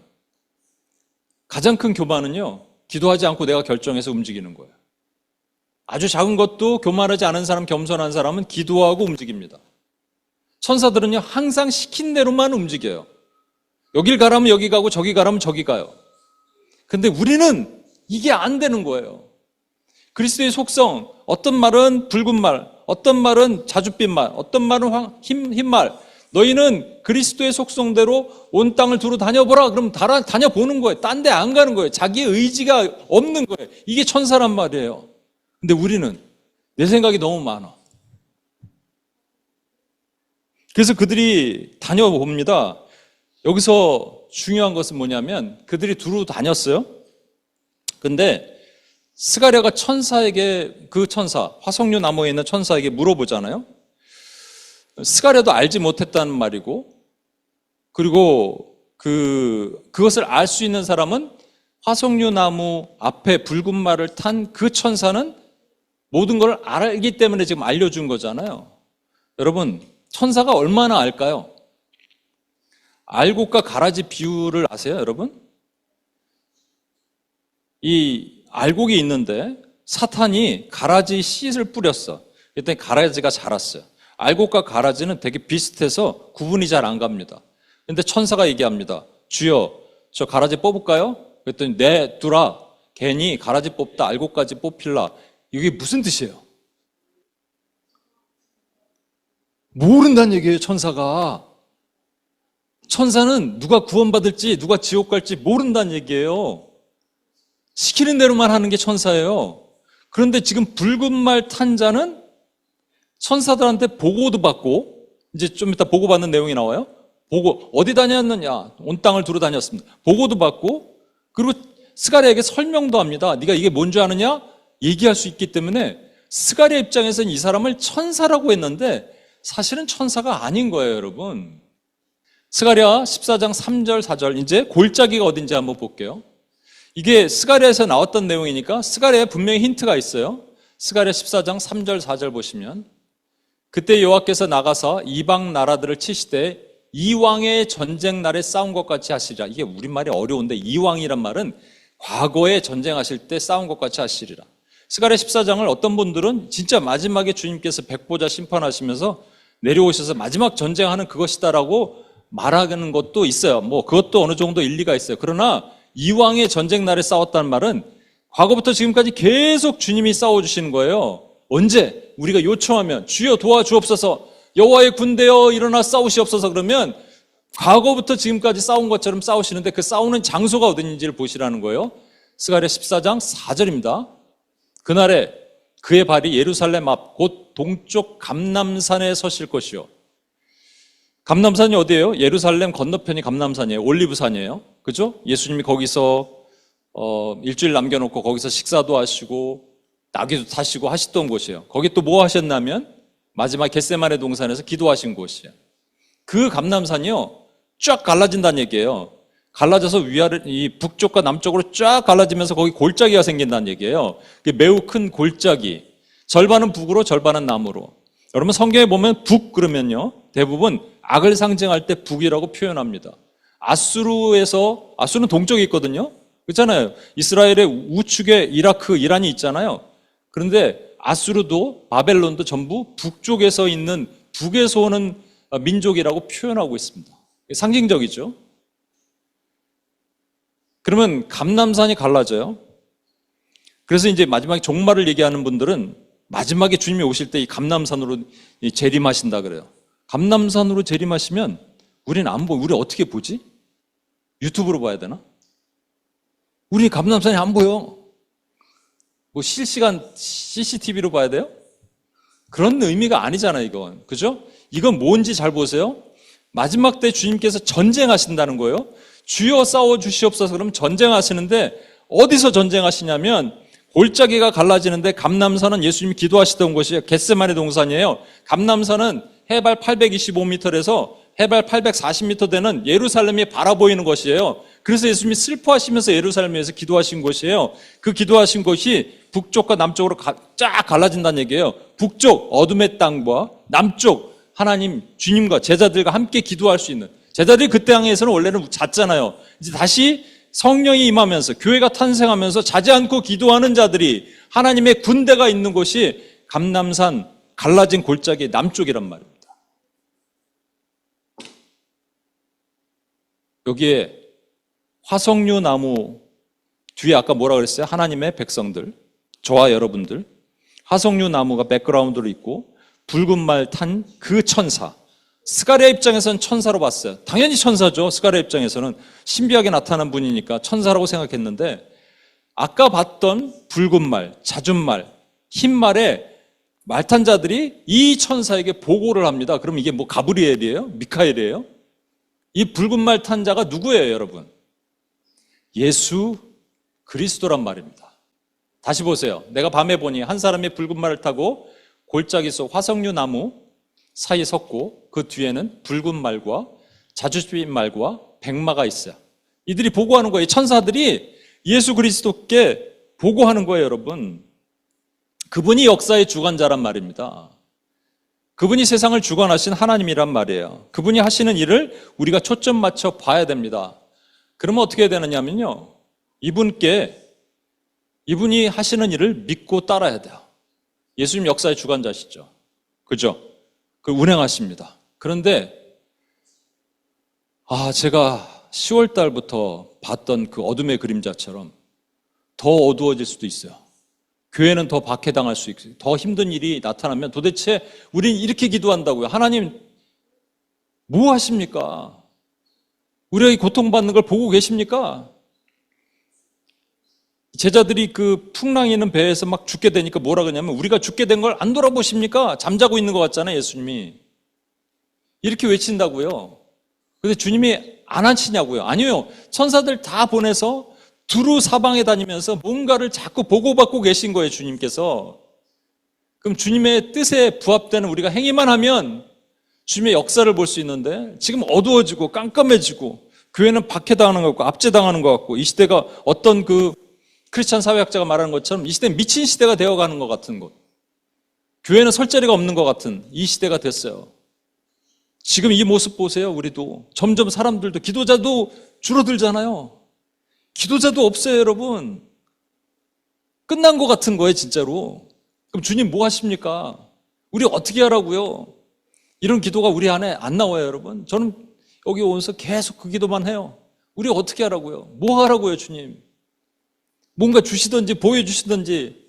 Speaker 1: 가장 큰 교만은요, 기도하지 않고 내가 결정해서 움직이는 거예요. 아주 작은 것도 교만하지 않은 사람, 겸손한 사람은 기도하고 움직입니다. 천사들은요, 항상 시킨 대로만 움직여요. 여길 가라면 여기 가고 저기 가라면 저기 가요. 근데 우리는 이게 안 되는 거예요. 그리스도의 속성, 어떤 말은 붉은 말, 어떤 말은 자줏빛 말, 어떤 말은 흰 말. 너희는 그리스도의 속성대로 온 땅을 두루 다녀보라. 그럼 다녀보는 거예요. 딴 데 안 가는 거예요. 자기의 의지가 없는 거예요. 이게 천사란 말이에요. 근데 우리는 내 생각이 너무 많아. 그래서 그들이 다녀봅니다. 여기서 중요한 것은 뭐냐면 그들이 두루 다녔어요. 근데 스가랴가 천사에게, 그 천사, 화석류 나무에 있는 천사에게 물어보잖아요. 스가랴도 알지 못했다는 말이고, 그리고 그것을 알 수 있는 사람은 화석류 나무 앞에 붉은 말을 탄 그 천사는 모든 걸 알기 때문에 지금 알려준 거잖아요. 여러분, 천사가 얼마나 알까요? 알곡과 가라지 비유를 아세요, 여러분? 이 알곡이 있는데 사탄이 가라지 씨를 뿌렸어. 그랬더니 가라지가 자랐어요. 알곡과 가라지는 되게 비슷해서 구분이 잘 안 갑니다. 그런데 천사가 얘기합니다. 주여, 저 가라지 뽑을까요? 그랬더니 네, 두라. 괜히 가라지 뽑다 알곡까지 뽑힐라. 이게 무슨 뜻이에요? 모른다는 얘기예요, 천사가. 천사는 누가 구원받을지 누가 지옥 갈지 모른다는 얘기예요. 시키는 대로만 하는 게 천사예요. 그런데 지금 붉은 말 탄 자는 천사들한테 보고도 받고, 이제 좀 이따 보고받는 내용이 나와요. 보고, 어디 다녔느냐? 온 땅을 두루 다녔습니다. 보고도 받고, 그리고 스가랴에게 설명도 합니다. 네가 이게 뭔지 아느냐? 얘기할 수 있기 때문에 스가랴 입장에서는 이 사람을 천사라고 했는데 사실은 천사가 아닌 거예요, 여러분. 스가랴 14장 3절 4절, 이제 골짜기가 어딘지 한번 볼게요. 이게 스가랴에서 나왔던 내용이니까 스가랴에 분명히 힌트가 있어요. 스가랴 14장 3절 4절 보시면, 그때 여호와께서 나가서 이방 나라들을 치시되 이왕의 전쟁 날에 싸운 것 같이 하시리라. 이게 우리말이 어려운데 이왕이란 말은 과거에 전쟁하실 때 싸운 것 같이 하시리라. 스가랴 14장을 어떤 분들은 진짜 마지막에 주님께서 백보자 심판하시면서 내려오셔서 마지막 전쟁하는 그것이다라고 말하는 것도 있어요. 뭐 그것도 어느 정도 일리가 있어요. 그러나 이왕의 전쟁 날에 싸웠다는 말은 과거부터 지금까지 계속 주님이 싸워주시는 거예요. 언제? 우리가 요청하면 주여 도와주옵소서, 여호와의 군대여 일어나 싸우시옵소서, 그러면 과거부터 지금까지 싸운 것처럼 싸우시는데 그 싸우는 장소가 어딘지를 보시라는 거예요. 스가랴 14장 4절입니다. 그날에 그의 발이 예루살렘 앞 곧 동쪽 감람산에 서실 것이요. 감람산이 어디예요? 예루살렘 건너편이 감람산이에요. 올리브산이에요. 그죠? 예수님이 거기서 일주일 남겨놓고 거기서 식사도 하시고 나귀도 타시고 하시던 곳이에요. 거기 또 뭐 하셨냐면 마지막 겟세마네 동산에서 기도하신 곳이에요. 그 감람산이요, 쫙 갈라진다는 얘기예요. 갈라져서 위아래, 이 북쪽과 남쪽으로 쫙 갈라지면서 거기 골짜기가 생긴다는 얘기예요. 그게 매우 큰 골짜기. 절반은 북으로, 절반은 남으로. 여러분 성경에 보면 북 그러면요, 대부분 악을 상징할 때 북이라고 표현합니다. 아수르는 동쪽에 있거든요. 그렇잖아요. 이스라엘의 우측에 이라크, 이란이 있잖아요. 그런데 아수르도 바벨론도 전부 북쪽에서 있는, 북에서 오는 민족이라고 표현하고 있습니다. 상징적이죠. 그러면 감람산이 갈라져요. 그래서 이제 마지막에 종말을 얘기하는 분들은 마지막에 주님이 오실 때 이 감람산으로 재림하신다 그래요. 감람산으로 재림하시면 우리는 안 보여. 우리 어떻게 보지? 유튜브로 봐야 되나? 우리 감람산이 안 보여. 뭐 실시간 CCTV로 봐야 돼요? 그런 의미가 아니잖아요, 이건. 그죠? 이건 뭔지 잘 보세요. 마지막 때 주님께서 전쟁하신다는 거예요. 주여 싸워 주시옵소서. 그러면 전쟁하시는데 어디서 전쟁하시냐면 골짜기가 갈라지는데 감람산은 예수님이 기도하시던 곳이에요. 겟세마네 동산이에요. 감람산은 해발 825m에서 해발 840m 되는 예루살렘이 바라보이는 것이에요. 그래서 예수님이 슬퍼하시면서 예루살렘에서 기도하신 곳이에요. 그 기도하신 곳이 북쪽과 남쪽으로 쫙 갈라진다는 얘기예요. 북쪽 어둠의 땅과 남쪽 하나님 주님과 제자들과 함께 기도할 수 있는, 제자들이 그 땅에서는 원래는 잤잖아요. 이제 다시 성령이 임하면서 교회가 탄생하면서 자지 않고 기도하는 자들이, 하나님의 군대가 있는 곳이 감람산 갈라진 골짜기 남쪽이란 말입니다. 여기에 화석류 나무 뒤에 아까 뭐라 그랬어요? 하나님의 백성들, 저와 여러분들, 화석류 나무가 백그라운드로 있고 붉은 말 탄 그 천사, 스가랴 입장에서는 천사로 봤어요. 당연히 천사죠. 스가랴 입장에서는 신비하게 나타난 분이니까 천사라고 생각했는데, 아까 봤던 붉은 말, 잦은 말, 흰 말에 말탄 자들이 이 천사에게 보고를 합니다. 그럼 이게 뭐 가브리엘이에요? 미카엘이에요? 이 붉은 말 탄 자가 누구예요, 여러분? 예수 그리스도란 말입니다. 다시 보세요. 내가 밤에 보니 한 사람이 붉은 말을 타고 골짜기 속 화석류 나무 사이에 섰고 그 뒤에는 붉은 말과 자주빛 말과 백마가 있어요. 이들이 보고하는 거예요. 천사들이 예수 그리스도께 보고하는 거예요, 여러분. 그분이 역사의 주관자란 말입니다. 그분이 세상을 주관하신 하나님이란 말이에요. 그분이 하시는 일을 우리가 초점 맞춰 봐야 됩니다. 그러면 어떻게 해야 되느냐면요, 이분이 하시는 일을 믿고 따라야 돼요. 예수님 역사의 주관자시죠. 그죠? 그 운행하십니다. 그런데 제가 10월 달부터 봤던 그 어둠의 그림자처럼 더 어두워질 수도 있어요. 교회는 더 박해당할 수 있어요. 더 힘든 일이 나타나면 도대체 우린 이렇게 기도한다고요. 하나님 뭐 하십니까? 우리가 이 고통받는 걸 보고 계십니까? 제자들이 그 풍랑이 있는 배에서 막 죽게 되니까 뭐라 그러냐면, 우리가 죽게 된 걸 안 돌아보십니까? 잠자고 있는 것 같잖아요, 예수님이. 이렇게 외친다고요. 근데 주님이 안 하시냐고요. 아니요. 천사들 다 보내서 두루 사방에 다니면서 뭔가를 자꾸 보고받고 계신 거예요, 주님께서. 그럼 주님의 뜻에 부합되는 우리가 행위만 하면 주님의 역사를 볼 수 있는데, 지금 어두워지고 깜깜해지고 교회는 박해당하는 것 같고 압제당하는 것 같고, 이 시대가 어떤 그 크리스찬 사회학자가 말하는 것처럼 이 시대는 미친 시대가 되어가는 것 같은 것, 교회는 설 자리가 없는 것 같은 이 시대가 됐어요. 지금 이 모습 보세요. 우리도 점점 사람들도, 기도자도 줄어들잖아요. 기도자도 없어요, 여러분. 끝난 것 같은 거예요, 진짜로. 그럼 주님 뭐 하십니까? 우리 어떻게 하라고요? 이런 기도가 우리 안에 안 나와요, 여러분. 저는 여기 오면서 계속 그 기도만 해요. 우리 어떻게 하라고요? 뭐 하라고요, 주님? 뭔가 주시든지 보여주시든지,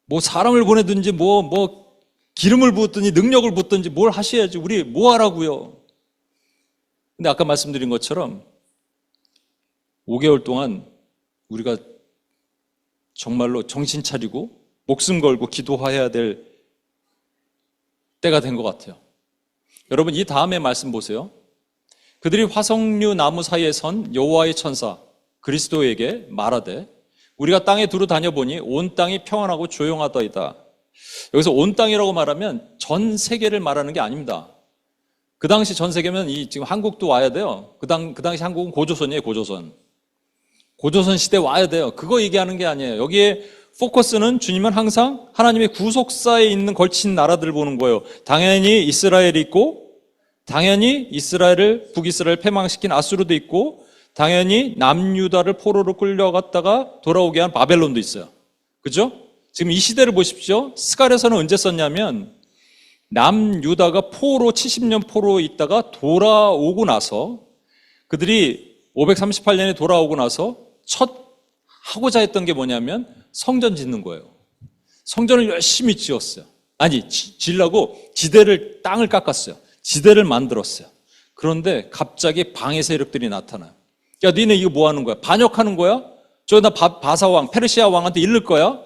Speaker 1: 뭐 사람을 보내든지 뭐 기름을 부었든지 능력을 붓든지 뭘 하셔야지. 우리 뭐 하라고요? 근데 아까 말씀드린 것처럼 5개월 동안 우리가 정말로 정신 차리고 목숨 걸고 기도해야 될 때가 된 것 같아요. 여러분, 이 다음에 말씀 보세요. 그들이 화석류 나무 사이에 선 여호와의 천사 그리스도에게 말하되 우리가 땅에 두루 다녀보니 온 땅이 평안하고 조용하더이다. 여기서 온 땅이라고 말하면 전 세계를 말하는 게 아닙니다. 그 당시 전 세계면 지금 한국도 와야 돼요. 그 당시 한국은 고조선이에요, 고조선. 고조선 시대 와야 돼요. 그거 얘기하는 게 아니에요. 여기에 포커스는 주님은 항상 하나님의 구속사에 있는 걸친 나라들을 보는 거예요. 당연히 이스라엘이 있고, 당연히 북이스라엘 패망시킨 아수르도 있고, 당연히 남유다를 포로로 끌려갔다가 돌아오게 한 바벨론도 있어요. 그죠? 지금 이 시대를 보십시오. 스가랴서는 언제 썼냐면, 남유다가 70년 포로 있다가 돌아오고 나서, 그들이 538년에 돌아오고 나서 하고자 했던 게 뭐냐면 성전 짓는 거예요. 성전을 열심히 지었어요. 지으려고 땅을 깎았어요. 지대를 만들었어요. 그런데 갑자기 방해 세력들이 나타나요. 야, 니네 이거 뭐 하는 거야? 반역하는 거야? 나 바사왕, 페르시아 왕한테 잃을 거야?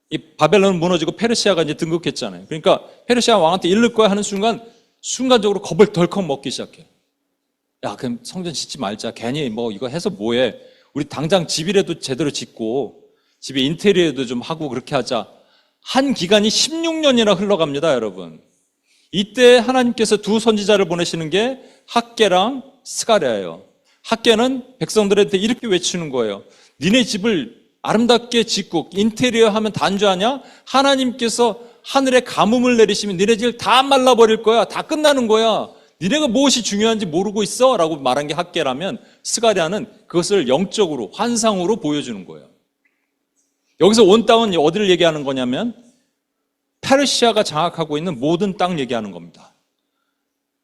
Speaker 1: 이 바벨론은 무너지고 페르시아가 이제 등극했잖아요. 그러니까 페르시아 왕한테 잃을 거야 하는 순간적으로 겁을 덜컥 먹기 시작해요. 야, 그럼 성전 짓지 말자. 괜히 뭐 이거 해서 뭐해? 우리 당장 집이라도 제대로 짓고 집에 인테리어도 좀 하고 그렇게 하자. 한 기간이 16년이나 흘러갑니다, 여러분. 이때 하나님께서 두 선지자를 보내시는 게 학개랑 스가랴예요. 학개는 백성들한테 이렇게 외치는 거예요. 니네 집을 아름답게 짓고 인테리어 하면 단주하냐? 하나님께서 하늘에 가뭄을 내리시면 니네 집을 다 말라버릴 거야. 다 끝나는 거야. 니네가 무엇이 중요한지 모르고 있어? 라고 말한 게 학개라면 스가랴는 그것을 영적으로 환상으로 보여주는 거예요. 여기서 온 땅은 어디를 얘기하는 거냐면 페르시아가 장악하고 있는 모든 땅 얘기하는 겁니다.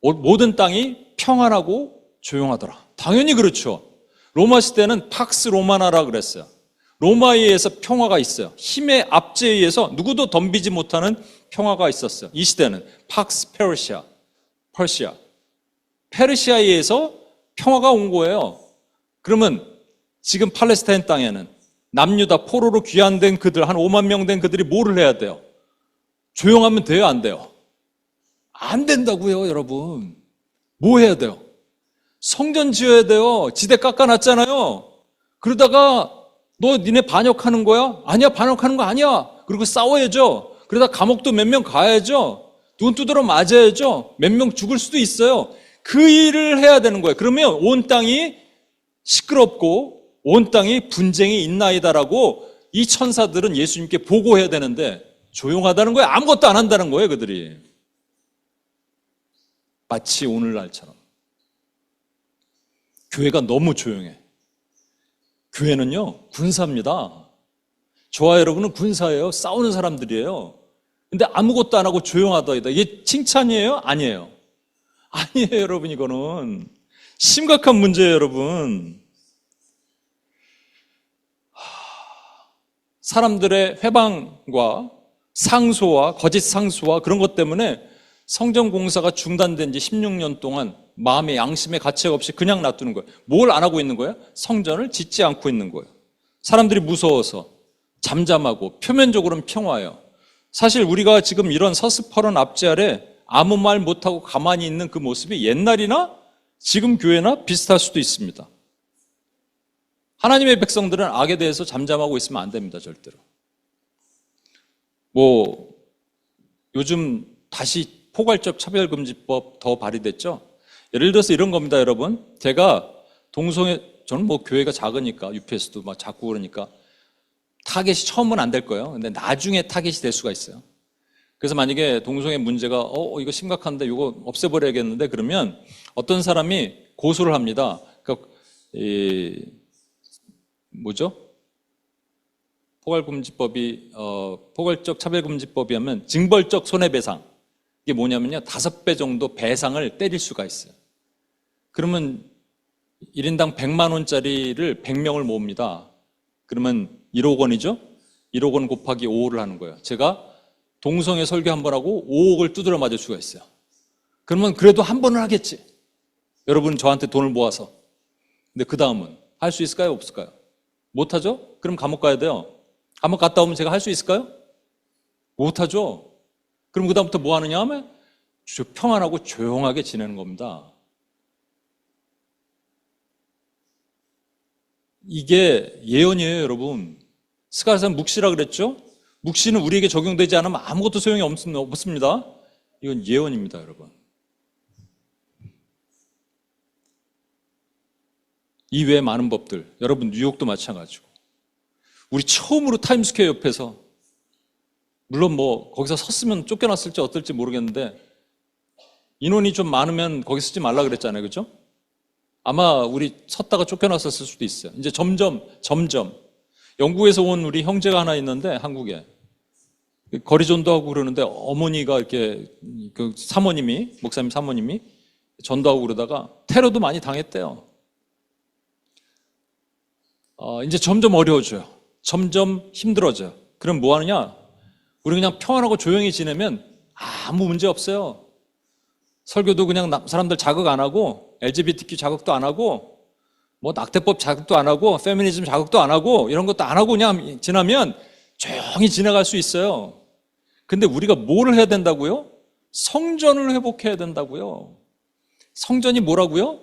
Speaker 1: 모든 땅이 평안하고 조용하더라. 당연히 그렇죠. 로마 시대는 팍스 로마나라 그랬어요. 로마에 의해서 평화가 있어요. 힘의 압제에 의해서 누구도 덤비지 못하는 평화가 있었어요. 이 시대는 팍스 퍼시아. 페르시아에 의해서 평화가 온 거예요. 그러면 지금 팔레스타인 땅에는 남유다 포로로 귀환된 그들, 한 5만 명 된 그들이 뭐를 해야 돼요? 조용하면 돼요, 안 돼요? 안 된다고요, 여러분. 뭐 해야 돼요? 성전 지어야 돼요. 지대 깎아놨잖아요. 그러다가 너 니네 반역하는 거야? 아니야, 반역하는 거 아니야. 그리고 싸워야죠. 그러다 감옥도 몇 명 가야죠. 눈 두드러 맞아야죠. 몇 명 죽을 수도 있어요. 그 일을 해야 되는 거예요. 그러면 온 땅이 시끄럽고 온 땅이 분쟁이 있나이다라고 이 천사들은 예수님께 보고해야 되는데 조용하다는 거예요. 아무것도 안 한다는 거예요, 그들이. 마치 오늘날처럼. 교회가 너무 조용해. 교회는요, 군사입니다. 저와 여러분은 군사예요. 싸우는 사람들이에요. 근데 아무것도 안 하고 조용하다. 이게 칭찬이에요? 아니에요. 아니에요, 여러분. 이거는 심각한 문제예요, 여러분. 사람들의 회방과 상소와 거짓 상소와 그런 것 때문에 성전 공사가 중단된 지 16년 동안 마음의 양심의 가책 없이 그냥 놔두는 거예요. 뭘 안 하고 있는 거예요? 성전을 짓지 않고 있는 거예요. 사람들이 무서워서 잠잠하고 표면적으로는 평화예요. 사실 우리가 지금 이런 서스퍼런 압제 아래 아무 말 못하고 가만히 있는 그 모습이 옛날이나 지금 교회나 비슷할 수도 있습니다. 하나님의 백성들은 악에 대해서 잠잠하고 있으면 안 됩니다, 절대로. 요즘 다시 포괄적 차별금지법 더 발의됐죠? 예를 들어서 이런 겁니다, 여러분. 제가 저는 교회가 작으니까, UPS도 막 작고 그러니까, 타겟이 처음은 안 될 거예요. 근데 나중에 타겟이 될 수가 있어요. 그래서 만약에 동성애 문제가, 이거 심각한데, 이거 없애버려야겠는데, 그러면 어떤 사람이 고소를 합니다. 그러니까, 포괄적 차별금지법이 하면 징벌적 손해배상. 이게 뭐냐면요, 5배 정도 배상을 때릴 수가 있어요. 그러면 1인당 100만 원짜리를 100명을 모읍니다. 그러면 1억 원이죠? 1억 원 곱하기 5를 하는 거예요. 제가 동성애 설교 한 번 하고 5억을 두드려 맞을 수가 있어요. 그러면 그래도 한 번은 하겠지. 여러분 저한테 돈을 모아서. 근데 그 다음은 할 수 있을까요? 없을까요? 못하죠? 그럼 감옥 가야 돼요. 감옥 갔다 오면 제가 할 수 있을까요? 못하죠? 그럼 그 다음부터 뭐 하느냐 하면 평안하고 조용하게 지내는 겁니다. 이게 예언이에요, 여러분. 스가랴는 묵시라 그랬죠? 묵시는 우리에게 적용되지 않으면 아무것도 소용이 없습니다. 이건 예언입니다, 여러분. 이 외에 많은 법들, 여러분 뉴욕도 마찬가지고. 우리 처음으로 타임스퀘어 옆에서, 물론 거기서 섰으면 쫓겨났을지 어떨지 모르겠는데 인원이 좀 많으면 거기 서지 말라 그랬잖아요, 그렇죠? 아마 우리 섰다가 쫓겨났었을 수도 있어요. 이제 점점 영국에서 온 우리 형제가 하나 있는데 한국에 거리 전도하고 그러는데 어머니가 이렇게 목사님 사모님이 전도하고 그러다가 테러도 많이 당했대요. 이제 점점 어려워져요. 점점 힘들어져요. 그럼 뭐 하느냐? 우리 그냥 평안하고 조용히 지내면 아무 문제 없어요. 설교도 그냥 사람들 자극 안 하고, LGBTQ 자극도 안 하고, 낙태법 자극도 안 하고, 페미니즘 자극도 안 하고, 이런 것도 안 하고 그냥 지나면 조용히 지나갈 수 있어요. 근데 우리가 뭐를 해야 된다고요? 성전을 회복해야 된다고요. 성전이 뭐라고요?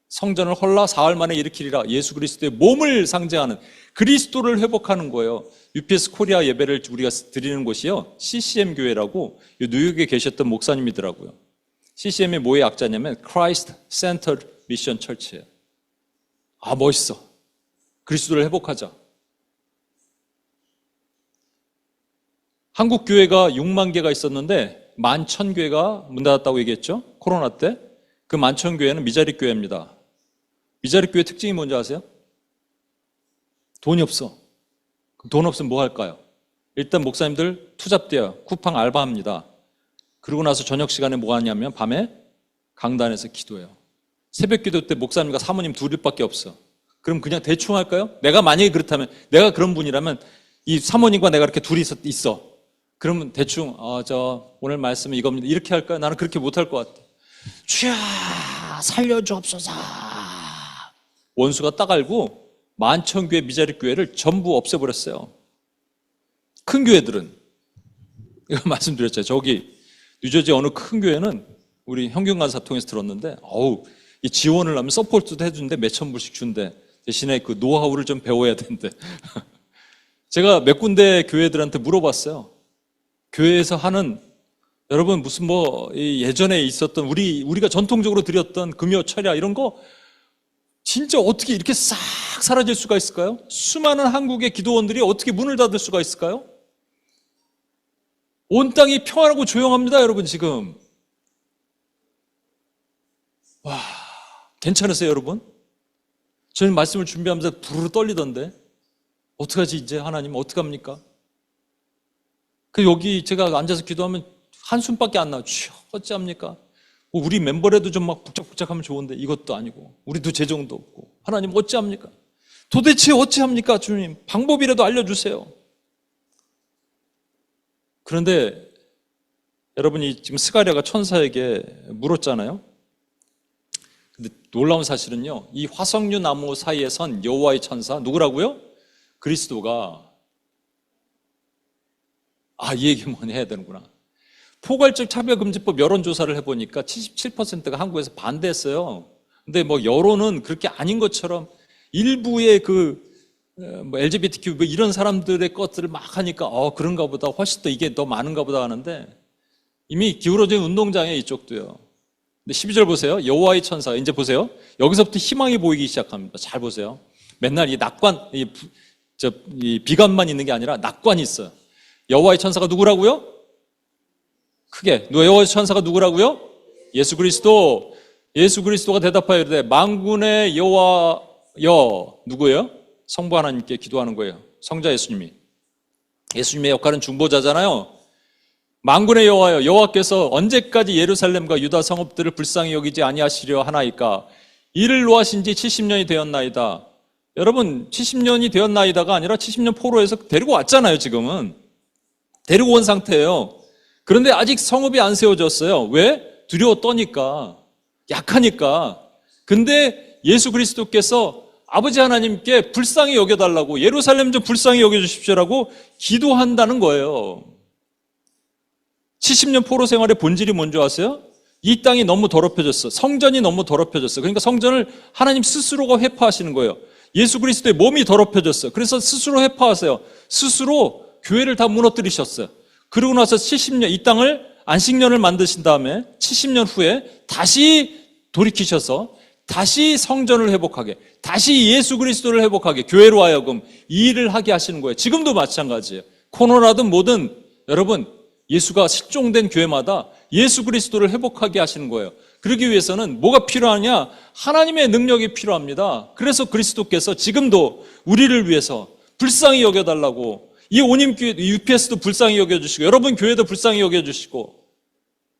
Speaker 1: 성전을 헐라 사흘 만에 일으키리라. 예수 그리스도의 몸을 상징하는 그리스도를 회복하는 거예요. UPS 코리아 예배를 우리가 드리는 곳이요, CCM 교회라고 뉴욕에 계셨던 목사님이더라고요. CCM이 뭐의 약자냐면 Christ Centered Mission Church예요. 아, 멋있어. 그리스도를 회복하자. 한국 교회가 6만 개가 있었는데 11,000교회가 문 닫았다고 얘기했죠? 코로나 때. 그 11,000교회는 미자립 교회입니다. 미자립 교회 특징이 뭔지 아세요? 돈이 없어. 돈 없으면 뭐 할까요? 일단 목사님들 투잡돼요. 쿠팡 알바합니다. 그러고 나서 저녁 시간에 뭐 하냐면 밤에 강단에서 기도해요. 새벽 기도 때 목사님과 사모님 둘밖에 없어. 그럼 그냥 대충 할까요? 내가 만약에 그렇다면, 내가 그런 분이라면 이 사모님과 내가 이렇게 둘이 있어. 그러면 대충 저 오늘 말씀은 이겁니다. 이렇게 할까요? 나는 그렇게 못할 것 같아. 주야 살려주옵소서. 원수가 딱 알고 11,000교회 미자립 교회를 전부 없애버렸어요. 큰 교회들은 이거 말씀드렸죠. 저기 뉴저지 어느 큰 교회는 우리 현균 간사 통해서 들었는데 이 지원을 하면 서포트도 해주는데 몇천 불씩 준대. 대신에 그 노하우를 좀 배워야 된대. 제가 몇 군데 교회들한테 물어봤어요. 교회에서 하는 여러분 무슨 예전에 있었던 우리가 전통적으로 드렸던 금요 철야 이런 거 진짜 어떻게 이렇게 싹 사라질 수가 있을까요? 수많은 한국의 기도원들이 어떻게 문을 닫을 수가 있을까요? 온 땅이 평안하고 조용합니다, 여러분 지금. 와, 괜찮으세요, 여러분? 저는 말씀을 준비하면서 부르르 떨리던데 어떡하지 이제 하나님 어떡합니까? 여기 제가 앉아서 기도하면 한숨밖에 안 나요. 주여 어찌합니까? 우리 멤버라도 좀 막 북적북적하면 좋은데 이것도 아니고 우리도 재정도 없고 하나님 어찌합니까? 도대체 어찌합니까 주님? 방법이라도 알려주세요. 그런데 여러분이 지금 스가랴가 천사에게 물었잖아요. 근데 놀라운 사실은요, 이 화석류 나무 사이에 선 여호와의 천사 누구라고요? 그리스도가 이 얘기 뭐니 해야 되는구나. 포괄적 차별금지법 여론조사를 해보니까 77%가 한국에서 반대했어요. 근데 여론은 그렇게 아닌 것처럼 일부의 LGBTQ 이런 사람들의 것들을 막 하니까 그런가 보다 훨씬 더 이게 더 많은가 보다 하는데 이미 기울어진 운동장에 이쪽도요. 근데 12절 보세요. 여호와의 천사 이제 보세요. 여기서부터 희망이 보이기 시작합니다. 잘 보세요. 맨날 이 낙관, 이 비관만 있는 게 아니라 낙관이 있어요. 여호와의 천사가 누구라고요? 크게 여호와의 천사가 누구라고요? 예수 그리스도. 예수 그리스도가 대답하여 이르되 만군의 여호와여 누구예요? 성부 하나님께 기도하는 거예요. 성자 예수님이. 예수님의 역할은 중보자잖아요. 만군의 여호와여 여호와께서 언제까지 예루살렘과 유다 성읍들을 불쌍히 여기지 아니하시려 하나이까? 이를 노하신 지 70년이 되었나이다. 여러분 70년이 되었나이다가 아니라 70년 포로에서 데리고 왔잖아요. 지금은 데리고 온 상태예요. 그런데 아직 성읍이 안 세워졌어요. 왜? 두려워 떠니까, 약하니까. 근데 예수 그리스도께서 아버지 하나님께 불쌍히 여겨달라고, 예루살렘 좀 불쌍히 여겨주십시오라고 기도한다는 거예요. 70년 포로 생활의 본질이 뭔지 아세요? 이 땅이 너무 더럽혀졌어. 성전이 너무 더럽혀졌어. 그러니까 성전을 하나님 스스로가 회파하시는 거예요. 예수 그리스도의 몸이 더럽혀졌어. 그래서 스스로 회파하세요. 스스로 교회를 다 무너뜨리셨어요. 그러고 나서 70년, 이 땅을 안식년을 만드신 다음에 70년 후에 다시 돌이키셔서 다시 성전을 회복하게, 다시 예수 그리스도를 회복하게, 교회로 하여금 이 일을 하게 하시는 거예요. 지금도 마찬가지예요. 코로나든 뭐든 여러분 예수가 실종된 교회마다 예수 그리스도를 회복하게 하시는 거예요. 그러기 위해서는 뭐가 필요하냐? 하나님의 능력이 필요합니다. 그래서 그리스도께서 지금도 우리를 위해서 불쌍히 여겨달라고, 이 온임교회, UPS도 불쌍히 여겨주시고 여러분 교회도 불쌍히 여겨주시고,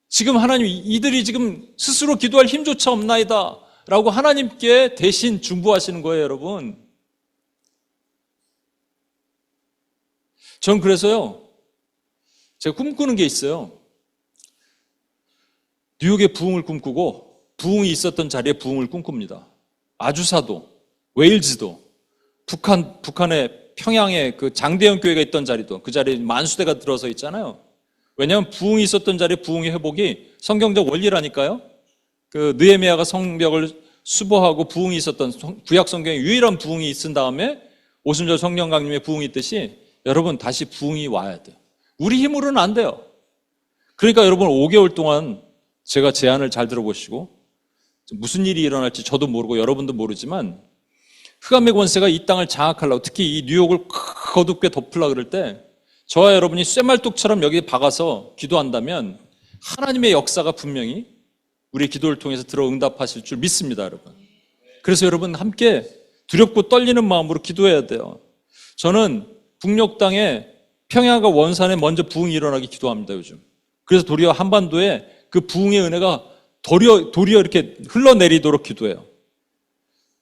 Speaker 1: 지금 하나님 이들이 지금 스스로 기도할 힘조차 없나이다 라고 하나님께 대신 중보하시는 거예요. 여러분, 전 그래서요 제가 꿈꾸는 게 있어요. 뉴욕의 부흥을 꿈꾸고 부흥이 있었던 자리에 부흥을 꿈꿉니다. 아주사도, 웨일즈도, 북한의 평양에 그 장대현 교회가 있던 자리도 그 자리에 만수대가 들어서 있잖아요. 왜냐하면 부흥이 있었던 자리에 부흥의 회복이 성경적 원리라니까요. 그 느헤미야가 성벽을 수보하고 부흥이 있었던 구약 성경의 유일한 부흥이 있은 다음에 오순절 성령 강림의 부흥이 있듯이 여러분 다시 부흥이 와야 돼요. 우리 힘으로는 안 돼요. 그러니까 여러분 5개월 동안 제가 제안을 잘 들어보시고, 무슨 일이 일어날지 저도 모르고 여러분도 모르지만 흑암의 권세가 이 땅을 장악하려고, 특히 이 뉴욕을 거둡게 덮으려고 그럴 때 저와 여러분이 쇠말뚝처럼 여기에 박아서 기도한다면 하나님의 역사가 분명히 우리의 기도를 통해서 들어 응답하실 줄 믿습니다, 여러분. 그래서 여러분 함께 두렵고 떨리는 마음으로 기도해야 돼요. 저는 북녘 땅에 평양과 원산에 먼저 부흥이 일어나기 기도합니다, 요즘. 그래서 도리어 한반도에 그 부흥의 은혜가 도리어 이렇게 흘러내리도록 기도해요.